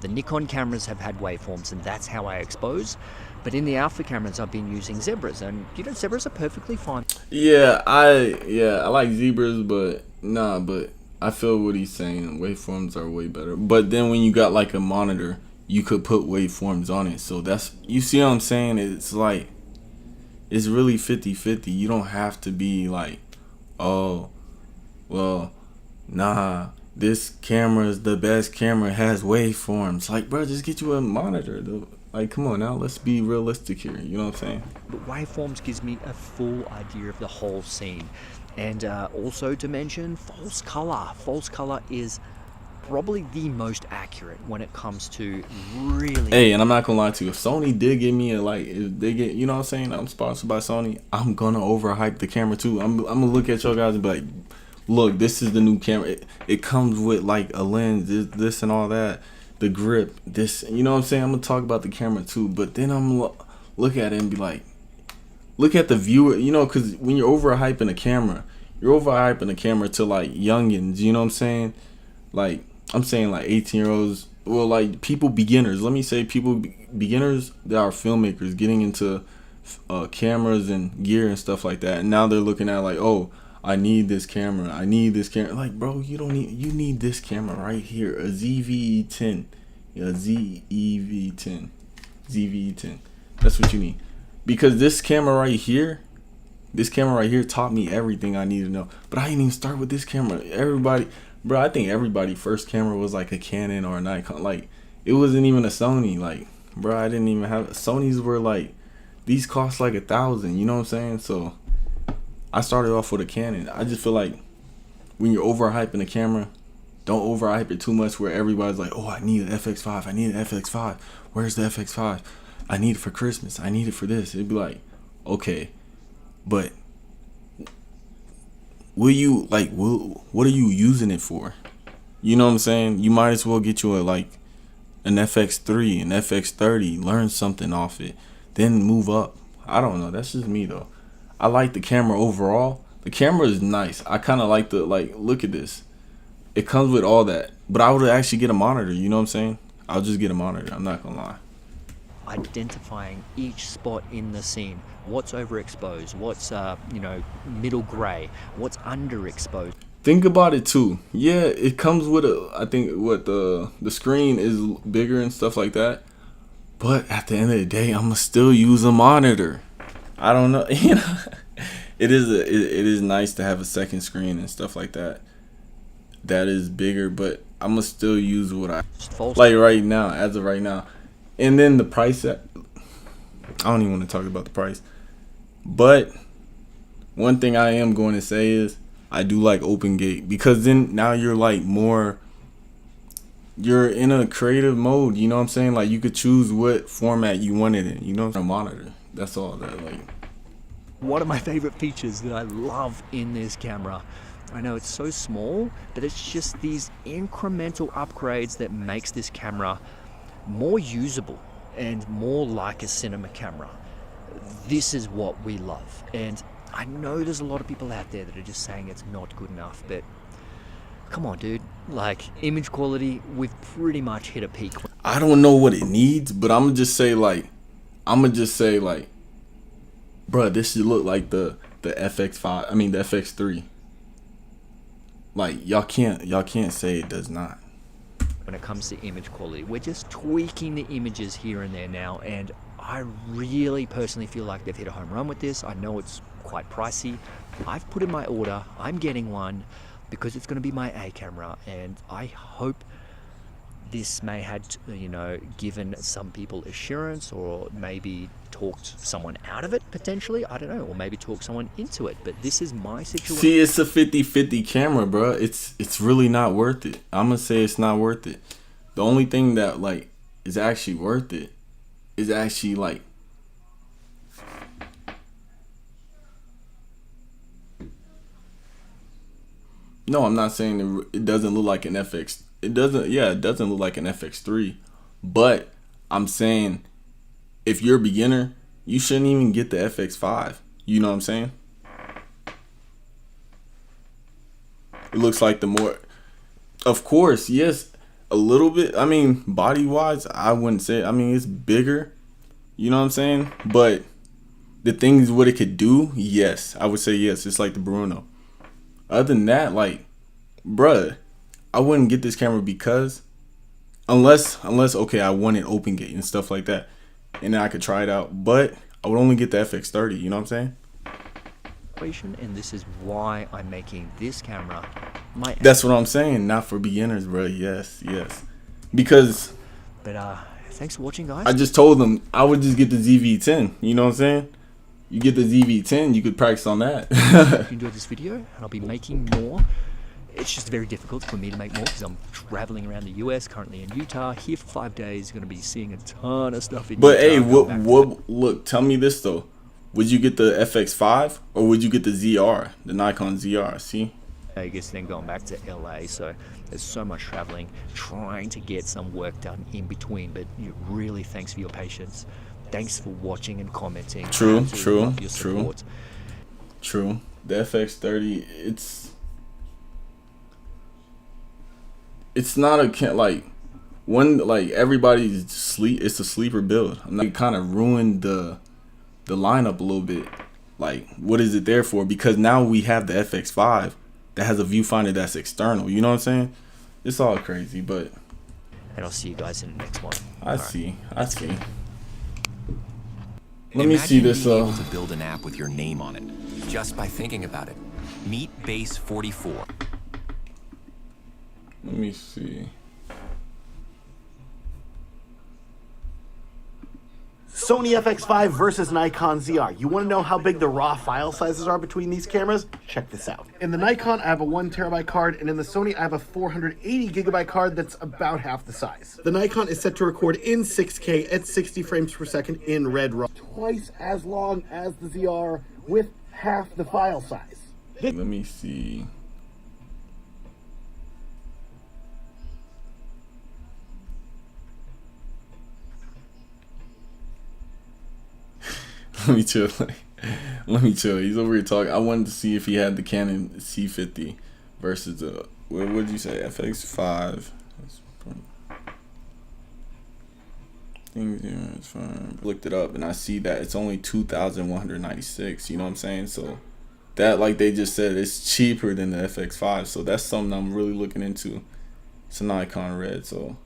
The Nikon cameras have had waveforms, and that's how I expose. But in the alpha cameras, I've been using zebras, and zebras are perfectly fine. Yeah, I like zebras, but I feel what he's saying. Waveforms are way better. But then when you got a monitor, you could put waveforms on it. So you see what I'm saying? It's it's really 50-50. You don't have to be oh, well, nah, this camera is the best camera, has waveforms. Bro, just get you a monitor. Come on now, let's be realistic here. You know what I'm saying? But waveforms gives me a full idea of the whole scene. And also to mention, false color. False color is probably the most accurate when it comes to really. Hey, and I'm not gonna lie to you. If Sony did give me if they get, you know what I'm saying, I'm sponsored by Sony, I'm gonna overhype the camera too. I'm gonna look at y'all guys and be like, look, this is the new camera. It comes with like a lens, this and all that, the grip, this, you know what I'm saying? I'm gonna talk about the camera too, but then I'm look at it and be like, look at the viewer, you know, because when you're overhyping a camera, you're overhyping a camera to like youngins, you know what I'm saying? Like, I'm saying like 18-year-olds, well, like people, beginners. Let me say people, beginners that are filmmakers getting into cameras and gear and stuff like that. And now they're looking at like, oh, I need this camera. I need this camera. Like, bro, you don't need, you need this camera right here, a ZV-10, a ZEV-10, ZV-10. That's what you need. Because this camera right here taught me everything I need to know. But I didn't even start with this camera. Everybody, bro, I think everybody's first camera was like a Canon or a Nikon. Like, it wasn't even a Sony. Like, bro, I didn't even have, Sonys were like, these cost like $1,000, you know what I'm saying? So I started off with a Canon. I just feel like when you're overhyping a camera, don't overhype it too much where everybody's like, oh, I need an FX5. I need an FX5. Where's the FX5? I need it for Christmas. I need it for this. It'd be like, okay, but will you, like, what are you using it for? You know what I'm saying? You might as well get you an FX3, an FX30, learn something off it, then move up. I don't know. That's just me though. I like the camera overall. The camera is nice. I kind of like the, like, look at this. It comes with all that. But I would actually get a monitor, you know what I'm saying? I'll just get a monitor. I'm not going to lie. Identifying each spot in the scene. What's overexposed? What's, you know, middle gray? What's underexposed? Think about it too. Yeah, it comes with a, I think what the screen is bigger and stuff like that. But at the end of the day, I'm gonna still use a monitor. I don't know, you know. It is nice to have a second screen and stuff like that. That is bigger, but I'm gonna still use what I like right now, as of right now. And then the price, I don't even want to talk about the price. But one thing I am going to say is I do like open gate, because then now you're like more, you're in a creative mode, you know what I'm saying? Like, you could choose what format you want it in, you know, a monitor. That's all that, like. One of my favorite features that I love in this camera, I know it's so small, but it's just these incremental upgrades that makes this camera more usable and more like a cinema camera. This is what we love. And I know there's a lot of people out there that are just saying it's not good enough, but come on, dude. Like, image quality, we've pretty much hit a peak. I don't know what it needs, but I'm gonna just say like, bruh, this should look like the FX5, I mean the FX3. Like, y'all can't say it does not. When it comes to image quality, we're just tweaking the images here and there now, and I really personally feel like they've hit a home run with this. I know it's quite pricey. I've put in my order. I'm getting one because it's going to be my A camera, and I hope this may have, you know, given some people assurance, or maybe talked someone out of it potentially. I don't know, or maybe talked someone into it. But this is my situation. See, it's a 50-50 camera, bro. It's really not worth it. I'm gonna say it's not worth it. The only thing that like is actually worth it is actually like, no, I'm not saying it doesn't look like an FX. It doesn't look like an FX3, but I'm saying if you're a beginner, you shouldn't even get the FX5. You know what I'm saying? It looks like the more, of course, yes, a little bit. I mean, body wise, I wouldn't say, I mean, it's bigger. You know what I'm saying? But the things what it could do, yes, I would say yes. It's like the Bruno. Other than that, like, bruh, I wouldn't get this camera because unless okay, I wanted open gate and stuff like that, and then I could try it out. But I would only get the FX30. You know what I'm saying? And this is why I'm making this camera my. That's what I'm saying. Not for beginners, bro. Yes. Because. But thanks for watching, guys. I just told them I would just get the ZV-10. You know what I'm saying? You get the ZV-10, you could practice on that. If you enjoyed this video, and I'll be making more. It's just very difficult for me to make more because I'm traveling around the US, currently in Utah, here for 5 days, going to be seeing a ton of stuff in but Utah. Hey, look, tell me this though. Would you get the FX5 or would you get the ZR, the Nikon ZR? See? Vegas, then going back to LA. So there's so much traveling, trying to get some work done in between. But really, thanks for your patience. Thanks for watching and commenting. True. The FX30, it's not a like when like everybody's sleep. It's a sleeper build. It kind of ruined the lineup a little bit. Like, what is it there for? Because now we have the FX5 that has a viewfinder that's external. You know what I'm saying? It's all crazy, but. And I'll see you guys in the next one. I see. Let me see this. Being able to build an app with your name on it, just by thinking about it. Meet Base 44. Let me see. Sony FX5 versus Nikon ZR. You want to know how big the raw file sizes are between these cameras? Check this out. In the Nikon, I have a 1 terabyte card, and in the Sony, I have a 480 gigabyte card that's about half the size. The Nikon is set to record in 6K at 60 frames per second in red RAW. Twice as long as the ZR with half the file size. Let me see. Let me chill. He's over here talking. I wanted to see if he had the Canon C50 versus the, what did you say, FX5. It's fine. Looked it up and I see that it's only 2,196. You know what I'm saying? So that, like they just said, it's cheaper than the FX5. So that's something I'm really looking into. It's a Nikon Red. So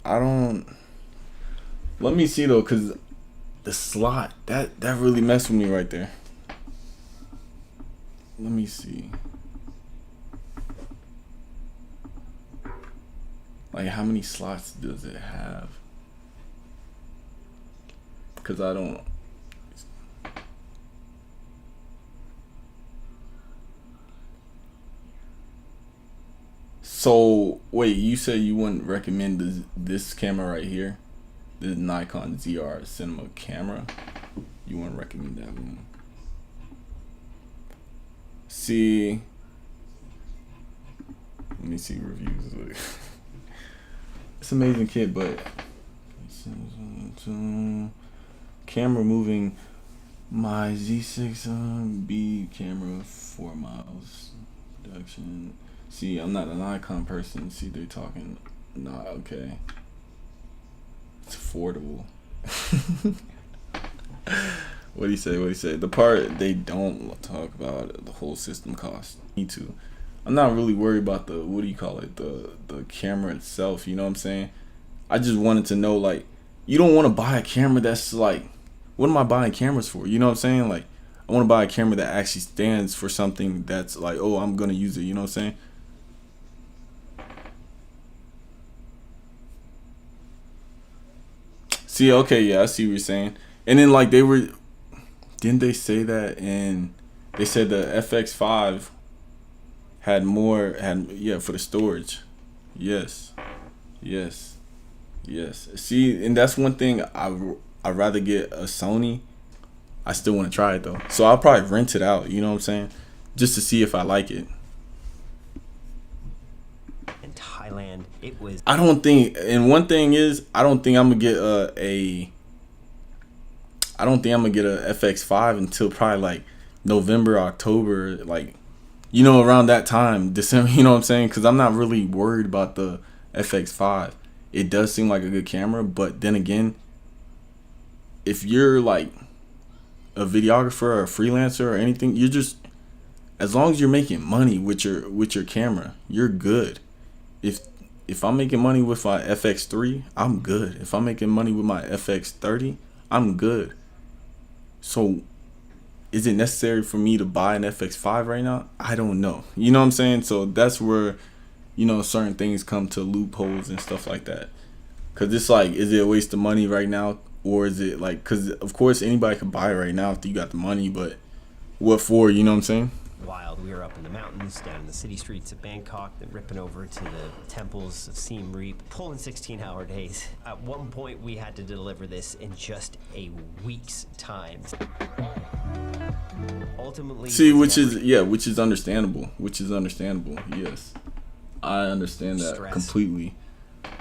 I don't. Let me see though, cause the slot that really messed with me right there. Let me see. Like, how many slots does it have? Cause I don't. So wait, you said you wouldn't recommend this camera right here? The Nikon ZR cinema camera. You want to recommend that one? See, let me see reviews. It's an amazing kit, but camera moving. My Z6B camera, 4 miles production. See, I'm not a Nikon person. See, they're talking. Nah, okay. It's affordable. What do you say? The part they don't talk about, the whole system cost. Me too. I'm not really worried about the, what do you call it, the camera itself. You know what I'm saying? I just wanted to know, like, you don't want to buy a camera that's like, what am I buying cameras for? You know what I'm saying? Like, I want to buy a camera that actually stands for something that's like, oh, I'm gonna use it. You know what I'm saying? See, okay, yeah, I see what you're saying. And then, like, didn't they say that? And they said the FX5 had for the storage. Yes. See, and that's one thing I'd rather get a Sony. I still want to try it though, so I'll probably rent it out. You know what I'm saying? Just to see if I like it. Thailand, it was. I don't think, and one thing is, I don't think I'm gonna get a FX5 until probably like November, October, like, you know, around that time, December. You know what I'm saying? Because I'm not really worried about the FX5. It does seem like a good camera, but then again, if you're like a videographer or a freelancer or anything, you're just, as long as you're making money with your camera, you're good. If I'm making money with my FX3, I'm good. If I'm making money with my FX30, I'm good. So is it necessary for me to buy an FX5 right now? I don't know. You know what I'm saying? So that's where, you know, certain things come to loopholes and stuff like that. Because it's like, is it a waste of money right now? Or is it like, because of course anybody can buy it right now if you got the money, but what for? You know what I'm saying? Wild. We were up in the mountains, down in the city streets of Bangkok, then ripping over to the temples of Siem Reap, pulling 16-hour days. At one point, we had to deliver this in just a week's time. ultimately. See, which is understandable. Yes, I understand that Stress. completely.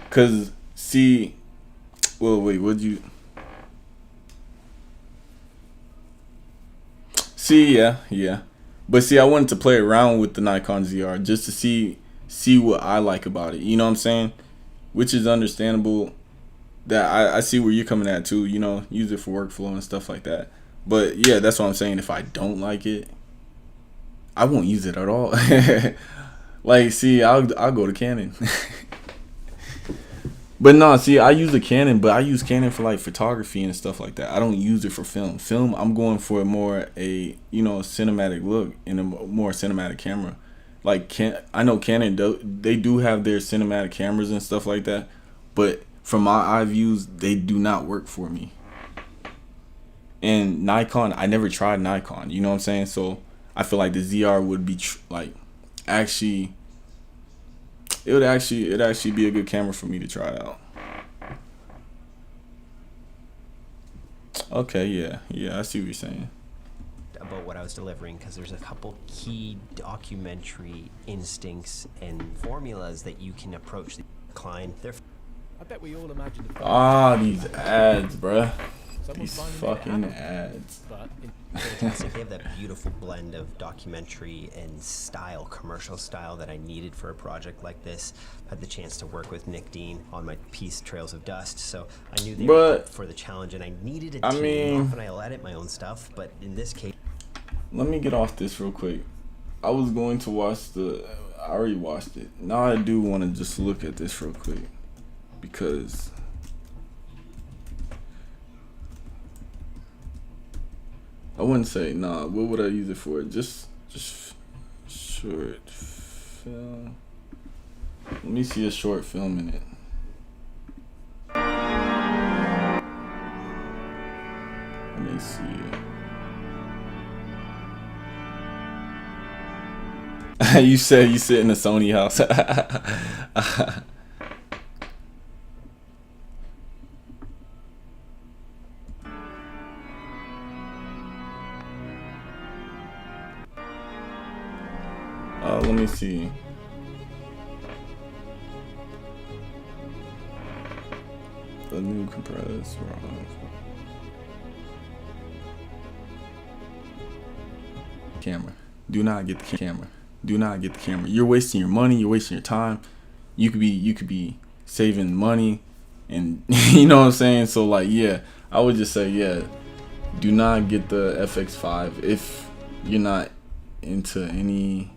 Cause see, well, wait, what'd you? See, yeah. But see, I wanted to play around with the Nikon ZR just to see what I like about it. You know what I'm saying? Which is understandable. That I see where you're coming at too. You know, use it for workflow and stuff like that. But yeah, that's what I'm saying. If I don't like it, I won't use it at all. Like, see, I'll go to Canon. But no, see, I use a Canon, but I use Canon for like photography and stuff like that. I don't use it for film. Film, I'm going for more a cinematic look and a more cinematic camera. Like I know Canon they do have their cinematic cameras and stuff like that, but from my eye views, they do not work for me. And Nikon, I never tried Nikon. You know what I'm saying? So I feel like the ZR would be it'd actually be a good camera for me to try out. Okay, yeah, I see what you're saying. About what I was delivering, because there's a couple key documentary instincts and formulas that you can approach the client. I bet we all imagined These ads, bruh. These fucking ads. fantastic. They have that beautiful blend of documentary and style, commercial style that I needed for a project like this. I had the chance to work with Nick Dean on my piece Trails of Dust, so I knew they were up for the challenge, and I needed a team. Often I'll edit my own stuff, but in this case... Let me get off this real quick. I was going to watch I already watched it. Now I do want to just look at this real quick, because... I wouldn't say what would I use it for? Just short film. Let me see a short film in it. Let me see. You said you sit in a Sony house. Let me see. The new compressed camera. Do not get the camera. Do not get the camera. You're wasting your money. You're wasting your time. You could be saving money, and you know what I'm saying. So like, yeah, I would just say, yeah, do not get the FX5 if you're not into any.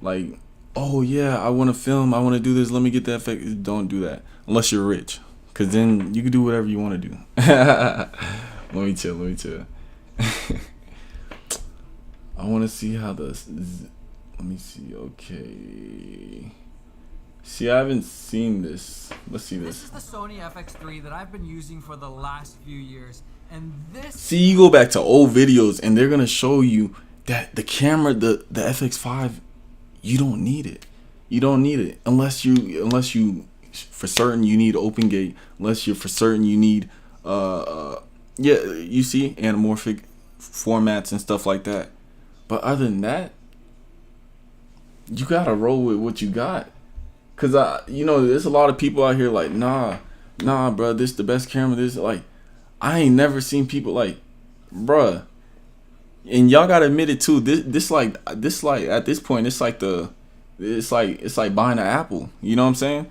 Like, oh yeah, I want to film, I want to do this, let me get the FX. Don't do that unless you're rich, because then you can do whatever you want to do. Let me chill. I want to see how let me see. Okay, see, I haven't seen this. Let's see this. This is the Sony FX3 that I've been using for the last few years, and this... See, you go back to old videos and they're gonna show you that the camera, the FX5, you don't need it. You don't need it unless you for certain you need open gate. Unless you're for certain you need you see, anamorphic formats and stuff like that. But other than that, you gotta roll with what you got. Cause there's a lot of people out here like, nah, bro, this the best camera. This, like, I ain't never seen people like, bruh. And y'all gotta admit it too. This like at this point, it's like buying an Apple. You know what I'm saying?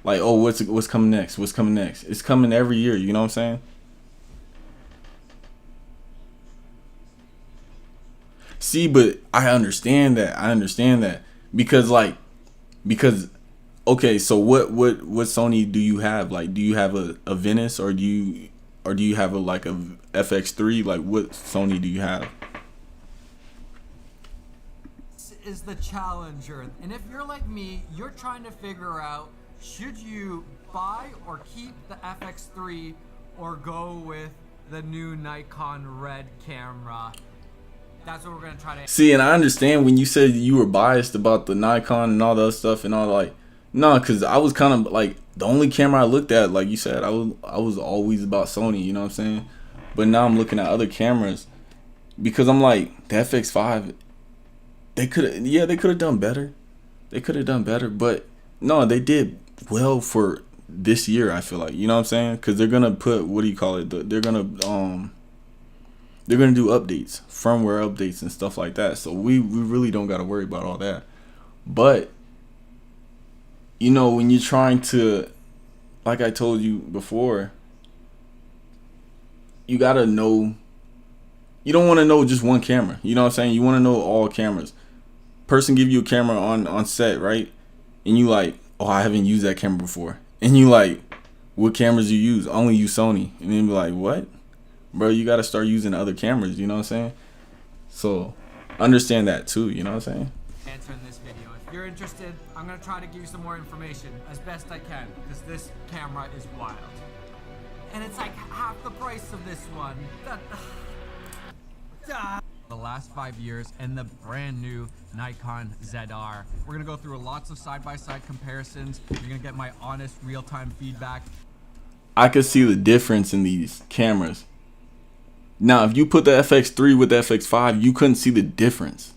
Like, oh, what's coming next? What's coming next? It's coming every year. You know what I'm saying? See, but I understand that because okay, so what Sony do you have? Like, do you have a Venice, or do you have a FX3? Like, what Sony do you have? This is the Challenger, and if you're like me, you're trying to figure out, should you buy or keep the FX3 or go with the new Nikon Red camera? That's what we're gonna try to see. And I understand when you said you were biased about the Nikon and all that stuff and all, like, no, because I was kind of like, the only camera I looked at, like you said, I was always about Sony, you know what I'm saying? But now I'm looking at other cameras, because I'm like, the FX5, they could have done better. They could have done better, but no, they did well for this year, I feel like. You know what I'm saying? Because they're gonna put, what do you call it? They're gonna do updates, firmware updates and stuff like that. So we really don't got to worry about all that. But you know, when you're trying to, like I told you before, you gotta know. You don't want to know just one camera. You know what I'm saying? You want to know all cameras. Person give you a camera on set, right? And you like, oh, I haven't used that camera before. And you like, what cameras you use? Only use Sony. And then be like, what? Bro, you got to start using other cameras. You know what I'm saying? So understand that too. You know what I'm saying? Answer in this video. If you're interested, I'm gonna try to give you some more information as best I can, because this camera is wild. And it's like half the price of this one. The last 5 years and the brand new Nikon ZR. We're gonna go through lots of side-by-side comparisons. You're gonna get my honest, real-time feedback. I could see the difference in these cameras. Now, if you put the FX3 with the FX5, you couldn't see the difference.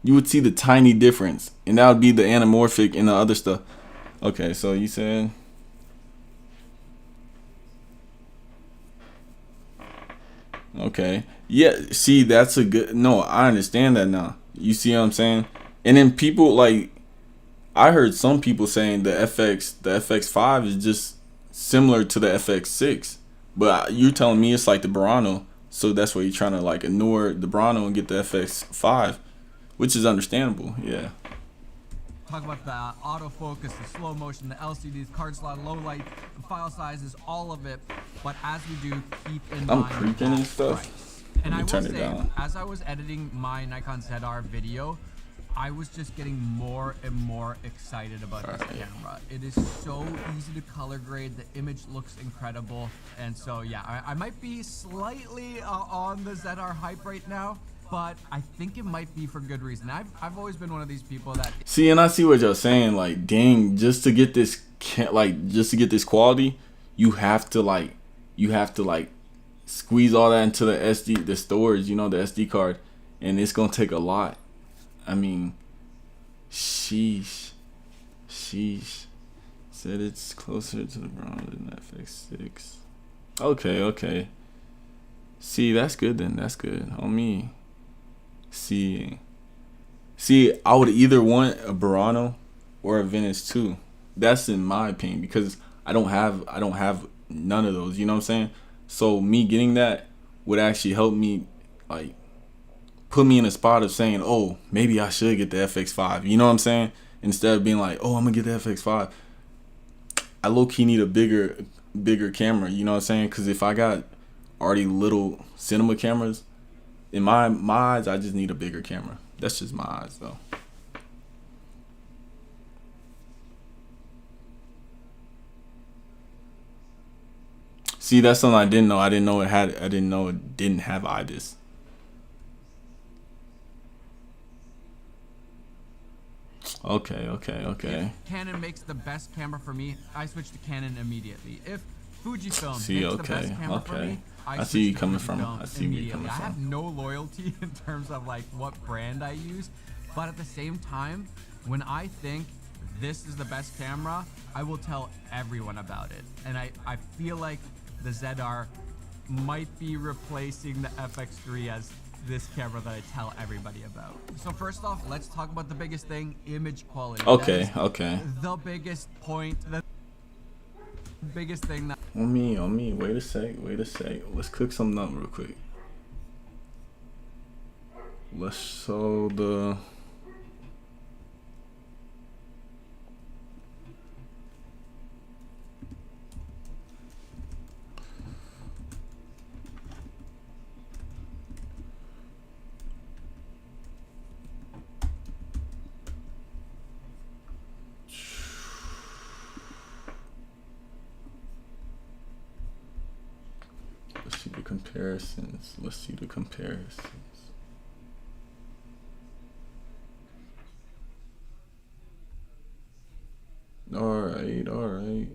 You would see the tiny difference, and that would be the anamorphic and the other stuff. Okay, so you said... Okay. Yeah, see, that's a good... No, I understand that now. You see what I'm saying? And then people, like... I heard some people saying the FX5 is just similar to the FX6. But you're telling me it's like the Burano. So that's why you're trying to, like, ignore the Burano and get the FX5. Which is understandable, yeah. Talk about the autofocus, the slow motion, the LCDs, card slot, low light, the file sizes, all of it. But as we do, keep in mind... I'm creeping and stuff. Price. And I will turn it say, down. as I was editing my Nikon ZR video, I was just getting more and more excited about this camera. It is so easy to color grade. The image looks incredible. And so, yeah, I might be slightly on the ZR hype right now, but I think it might be for good reason. I've always been one of these people that... See, and I see what you're saying. Like, dang, just to get this, quality, you have to squeeze all that into the storage, you know, the SD card, and it's gonna take a lot. I mean, sheesh. Said it's closer to the Burano than FX6. Okay. See, that's good then. That's good on me. See, I would either want a Burano or a Venice 2. That's in my opinion, because I don't have none of those. You know what I'm saying? So me getting that would actually help me, like, put me in a spot of saying, oh, maybe I should get the FX5. You know what I'm saying? Instead of being like, oh, I'm gonna get the FX5. I low-key need a bigger camera. You know what I'm saying? Because if I got already little cinema cameras, in my eyes, I just need a bigger camera. That's just my eyes, though. See, that's something I didn't know. I didn't know it didn't have IBIS. Okay. If Canon makes the best camera for me, I switch to Canon immediately. If Fujifilm makes the best camera for me, I see you coming from. I see where you're coming from. I have no loyalty in terms of like what brand I use, but at the same time, when I think this is the best camera, I will tell everyone about it. And I feel like the ZR might be replacing the FX3 as this camera that I tell everybody about. So first off, let's talk about the biggest thing, image quality. Okay. The biggest point, the biggest thing that... On me. Wait a sec. Let's cook something up real quick. Let's show the... Let's see the comparisons. All right.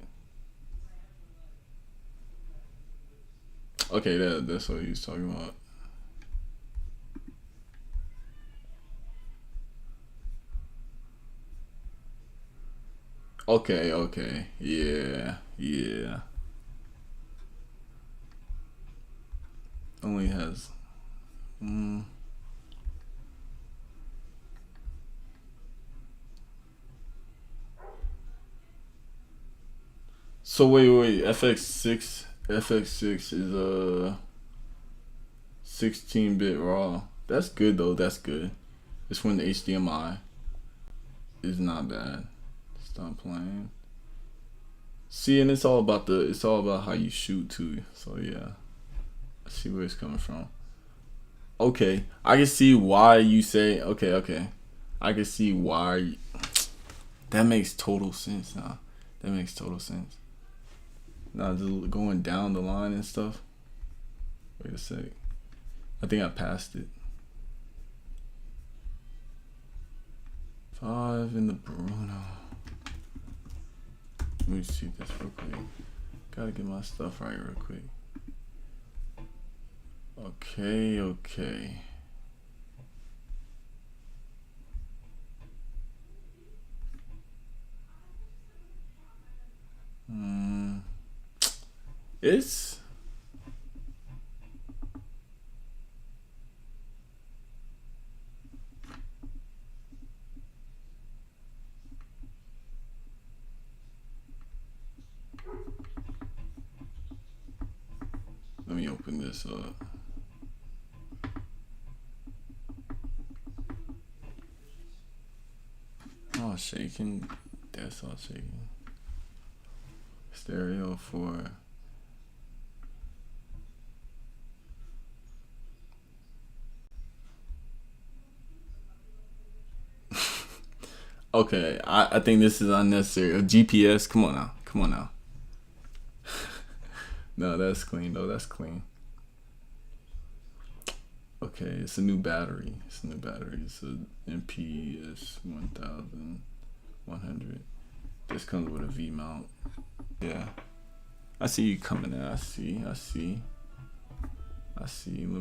Okay, that's what he's talking about. Okay, okay. Yeah, yeah. Only has So wait, FX6 is 16-bit raw. That's good though. That's good. It's when the HDMI is not bad. Stop playing. See, and it's all about how you shoot too. So yeah, I see where it's coming from. Okay, I can see why you say okay. I can see why. That makes total sense now. That makes total sense. Now just going down the line and stuff. Wait a sec. I think I passed it. 5 in the Bruno. Let me see this real quick. Gotta get my stuff right real quick. Okay, okay. It's let me open this up. Oh, shaking. That's all shaking. Stereo for okay, I think this is unnecessary. A GPS, come on now. Come on now. No, that's clean though. That's clean. Okay, it's a new battery. It's a new battery. It's a MPS 1100. This comes with a V mount. Yeah. I see you coming in. I see. Let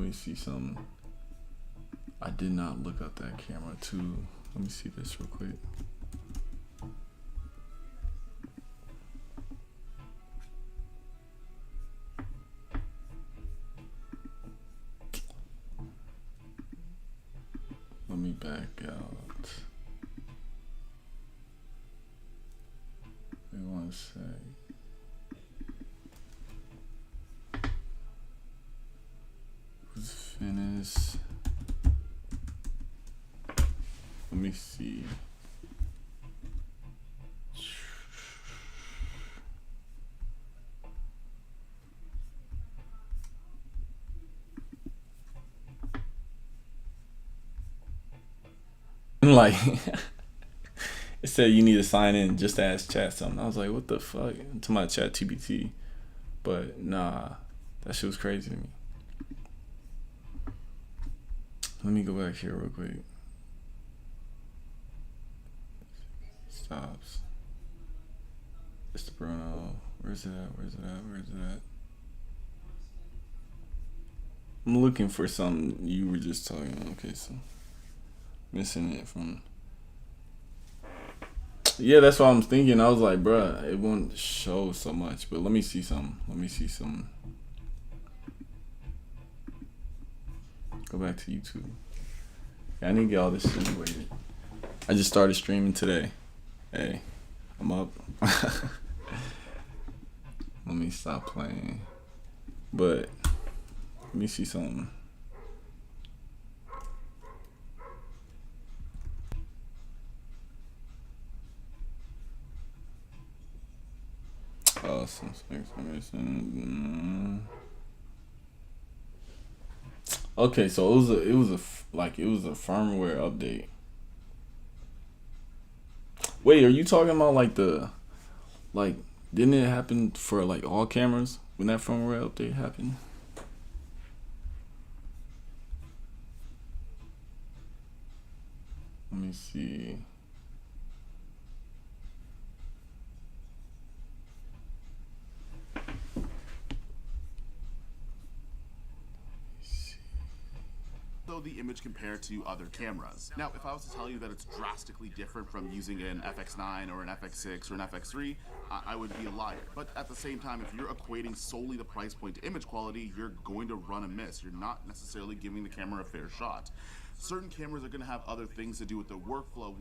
me see something. I did not look up that camera too. Let me see this real quick. Let me back out. Wait one sec. Who's finished? Let me see. Like it said you need to sign in just to ask chat something. I was like, what the fuck? To my chat TBT. But nah, that shit was crazy to me. Let me go back here real quick. Stops. It's the Bruno. Where's it at? I'm looking for something you were just talking about. Okay, so missing it from. Yeah, that's what I'm thinking. I was like, bruh, it won't show so much. But let me see something. Go back to YouTube. Yeah, I need to get all this situated. I just started streaming today. Hey, I'm up. Let me stop playing. But let me see something. Oh, some specs are missing. Okay, so it was a firmware update. Wait, are you talking about didn't it happen for like all cameras when that firmware update happened? Let me see. also the image compared to other cameras. Now, if I was to tell you that it's drastically different from using an FX9 or an FX6 or an FX3, I would be a liar. But at the same time, if you're equating solely the price point to image quality, you're going to run a miss. You're not necessarily giving the camera a fair shot. Certain cameras are going to have other things to do with their workflow,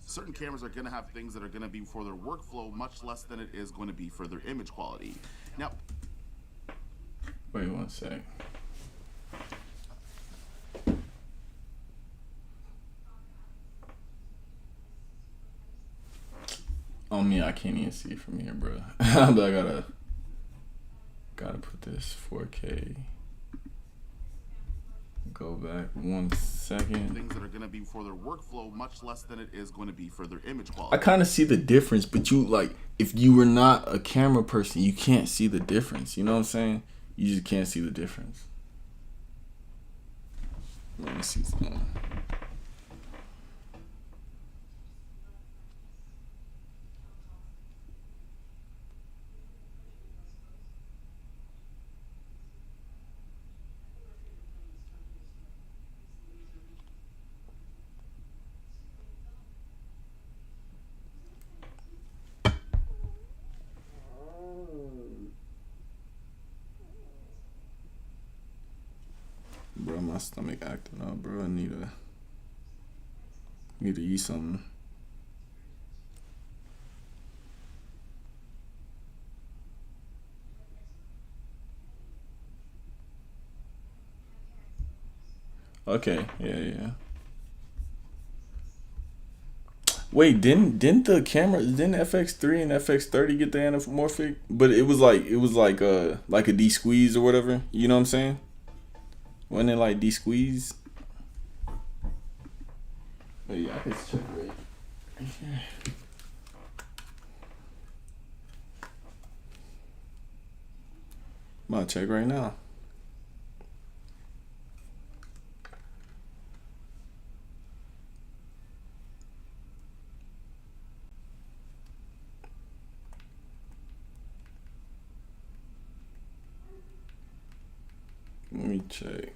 certain cameras are going to have things that are going to be for their workflow much less than it is going to be for their image quality. Now, wait one sec. Oh me, I can't even see it from here, bro. I gotta put this 4K. Go back 1 second. Things that are going to be for their workflow much less than it is going to be for their image quality. I kind of see the difference, but you like, if you were not a camera person, you can't see the difference. You know what I'm saying? You just can't see the difference. Let me see something. Bro, my stomach acting up, bro. I need to eat something. Okay, yeah. Wait, didn't the camera, didn't FX3 and FX30 get the anamorphic? But it was like a de-squeeze or whatever. You know what I'm saying? Wasn't it like de-squeeze? Oh yeah, I can check right here. I'm about to check right now. Let me check.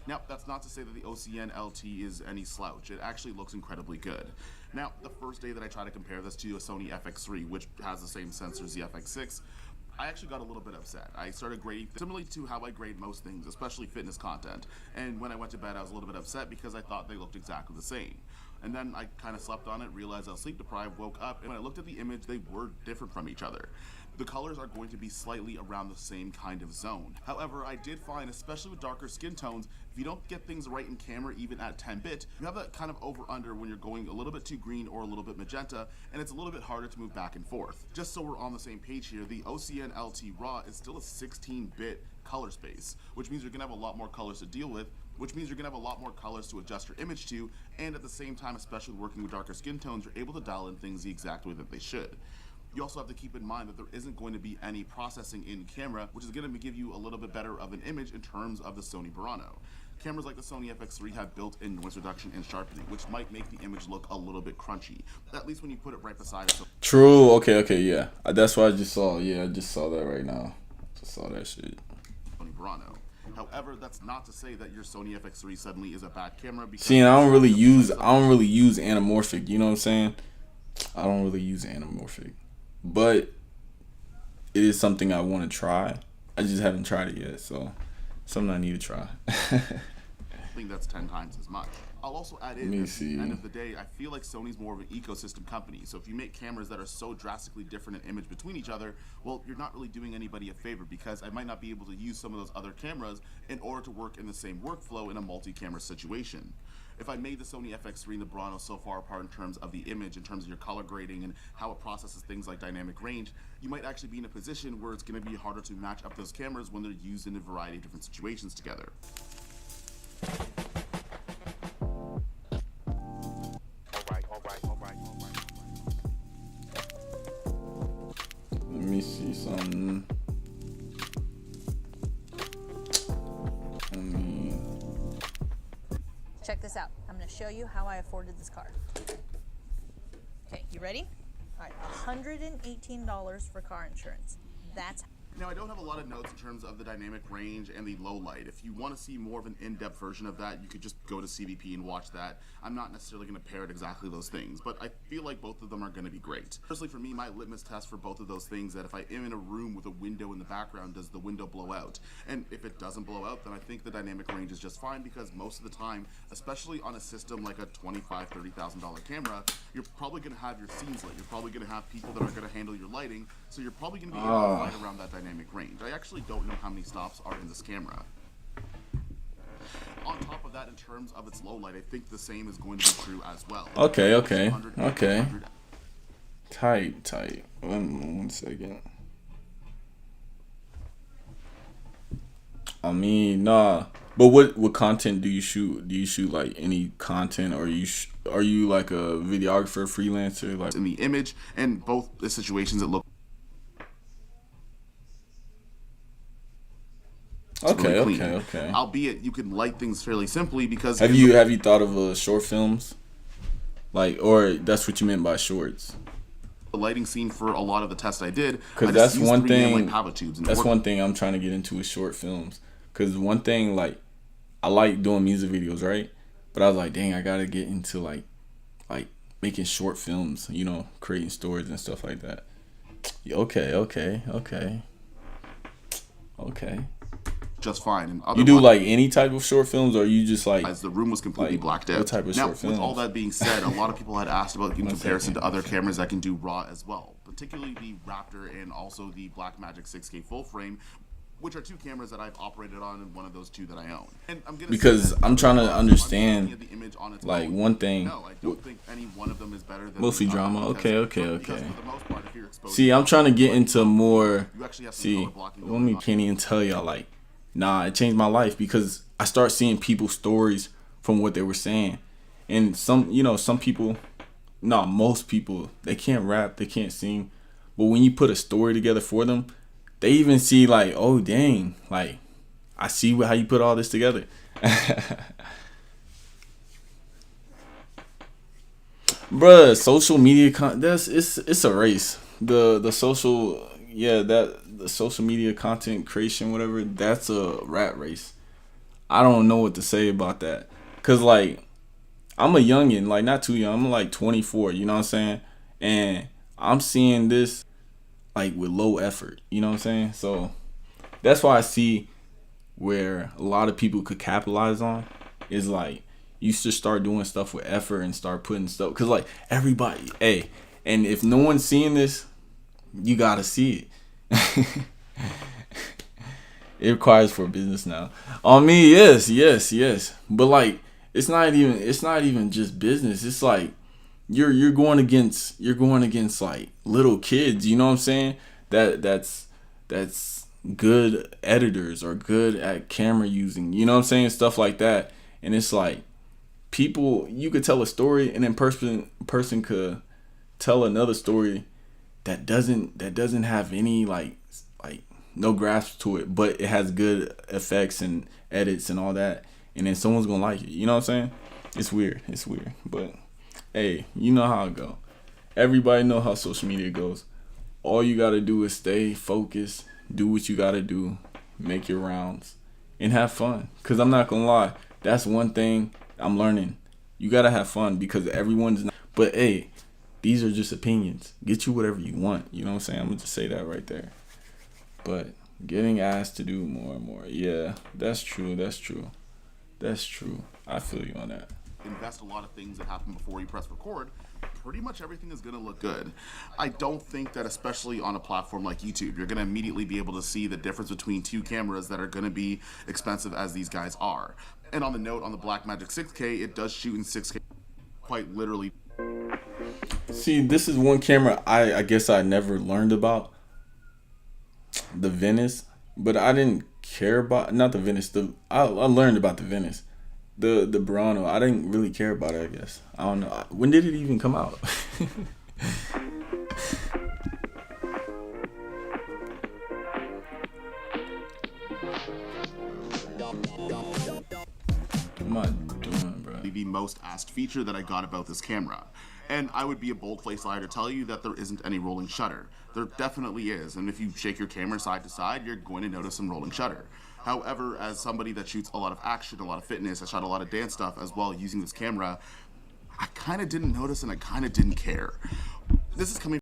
Now, that's not to say that the OCN LT is any slouch. It actually looks incredibly good. Now, the first day that I tried to compare this to a Sony FX3, which has the same sensor as the FX6, I actually got a little bit upset. I started grading similarly to how I grade most things, especially fitness content. And when I went to bed, I was a little bit upset because I thought they looked exactly the same. And then I kind of slept on it, realized I was sleep deprived, woke up, and when I looked at the image, they were different from each other. The colors are going to be slightly around the same kind of zone. However, I did find, especially with darker skin tones, if you don't get things right in camera, even at 10-bit, you have that kind of over-under when you're going a little bit too green or a little bit magenta, and it's a little bit harder to move back and forth. Just so we're on the same page here, the OCN LT RAW is still a 16-bit color space, which means you're gonna have a lot more colors to deal with, which means you're gonna have a lot more colors to adjust your image to, and at the same time, especially working with darker skin tones, you're able to dial in things the exact way that they should. You also have to keep in mind that there isn't going to be any processing in camera, which is going to give you a little bit better of an image in terms of the Sony Burano. Cameras like the Sony FX3 have built-in noise reduction and sharpening, which might make the image look a little bit crunchy, at least when you put it right beside it. True. Okay, yeah. That's what I just saw. Yeah, I just saw that right now. Just saw that shit. Sony Burano. However, that's not to say that your Sony FX3 suddenly is a bad camera. Because see, I don't really use anamorphic. You know what I'm saying? I don't really use anamorphic. But it is something I want to try. I just haven't tried it yet, so something I need to try. I think that's 10 times as much. I'll also add in, at the end of the day, I feel like Sony's more of an ecosystem company. So if you make cameras that are so drastically different in image between each other, well, you're not really doing anybody a favor, because I might not be able to use some of those other cameras in order to work in the same workflow in a multi-camera situation. If I made the Sony FX3 and the Burano so far apart in terms of the image, in terms of your color grading and how it processes things like dynamic range, you might actually be in a position where it's going to be harder to match up those cameras when they're used in a variety of different situations together. Let me see something. Check this out. I'm going to show you how I afforded this car. Okay, you ready? All right, $118 for car insurance. That's Now, I don't have a lot of notes in terms of the dynamic range and the low light. If you want to see more of an in-depth version of that, you could just go to CVP and watch that. I'm not necessarily going to parrot exactly those things, but I feel like both of them are going to be great. Personally, for me, my litmus test for both of those things, that if I am in a room with a window in the background, does the window blow out? And if it doesn't blow out, then I think the dynamic range is just fine, because most of the time, especially on a system like a $25,000, $30,000 camera, you're probably going to have your scenes lit. You're probably going to have people that are going to handle your lighting, so you're probably going to be able to fight around that dynamic range. I actually don't know how many stops are in this camera. On top of that, in terms of its low light, I think the same is going to be true as well. Okay. Tight. One second. I mean, nah. But what content do you shoot? Do you shoot like any content, or are you like a videographer, freelancer? Like in the image, and both the situations, it look. Okay. Albeit you can light things fairly simply, because have you thought of short films, like, or that's what you meant by shorts? The lighting scene for a lot of the tests I did, because that's one thing. That's one thing I'm trying to get into is short films. Because one thing, like, I like doing music videos, right? But I was like, dang, I gotta get into like making short films, you know, creating stories and stuff like that. Okay. Just fine. And you do like any type of short films, or you just like, as the room was completely blacked out. What type of short films? With all that being said, a lot of people had asked about in comparison to other cameras that can do RAW as well, particularly the Raptor and also the Blackmagic 6K full frame, which are two cameras that I've operated on, and one of those two that I own. And because I'm trying to understand, like, one thing. No, I don't think any one of them is better than mostly drama. Okay. Because for the most part, if you're exposed See, I'm trying to get into more. you actually have some See, color blocking let going me on. can't even tell y'all, like, nah, it changed my life, because I start seeing people's stories from what they were saying. And some people, most people, they can't rap, they can't sing, but when you put a story together for them, they even see like, oh dang, like, I see how you put all this together. Bruh, social media it's a race. The social media content creation, whatever, that's a rat race. I don't know what to say about that, cause like, I'm a youngin', like, not too young. I'm like 24, you know what I'm saying? And I'm seeing this like with low effort, you know what I'm saying? So that's why I see where a lot of people could capitalize on is like, you should start doing stuff with effort and start putting stuff, cause like everybody, and if no one's seeing this, you gotta see it. It requires for business now. On me, yes. But like, it's not even just business. It's like you're going against like little kids, you know what I'm saying? That's good editors or good at camera using, you know what I'm saying? Stuff like that. And it's like, people, you could tell a story, and then person could tell another story that doesn't have any like no grasp to it, but it has good effects and edits and all that, and then someone's gonna like it, you know what I'm saying? It's weird, but hey, you know how it go. Everybody know how social media goes. All you gotta do is stay focused, do what you gotta do, make your rounds, and have fun. Cause I'm not gonna lie, that's one thing I'm learning. You gotta have fun, because everyone's not. But hey, these are just opinions. Get you whatever you want. You know what I'm saying? I'm gonna just say that right there. But getting asked to do more and more, yeah, that's true. I feel you on that. Invest a lot of things that happen before you press record. Pretty much everything is going to look good. I don't think that, especially on a platform like YouTube, you're going to immediately be able to see the difference between two cameras that are going to be expensive as these guys are. And on the note, on the Blackmagic 6K, it does shoot in 6K quite literally. See, this is one camera I guess I never learned about. The Venice, but I didn't care about, not the Venice, I learned about the Venice. The Burano, I didn't really care about it, I guess. I don't know. When did it even come out? What am I doing, bro? The most asked feature that I got about this camera. And I would be a bold-faced liar to tell you that there isn't any rolling shutter. There definitely is, and if you shake your camera side to side, you're going to notice some rolling shutter. However, as somebody that shoots a lot of action, a lot of fitness, I shot a lot of dance stuff as well using this camera, I kind of didn't notice and I kind of didn't care. This is coming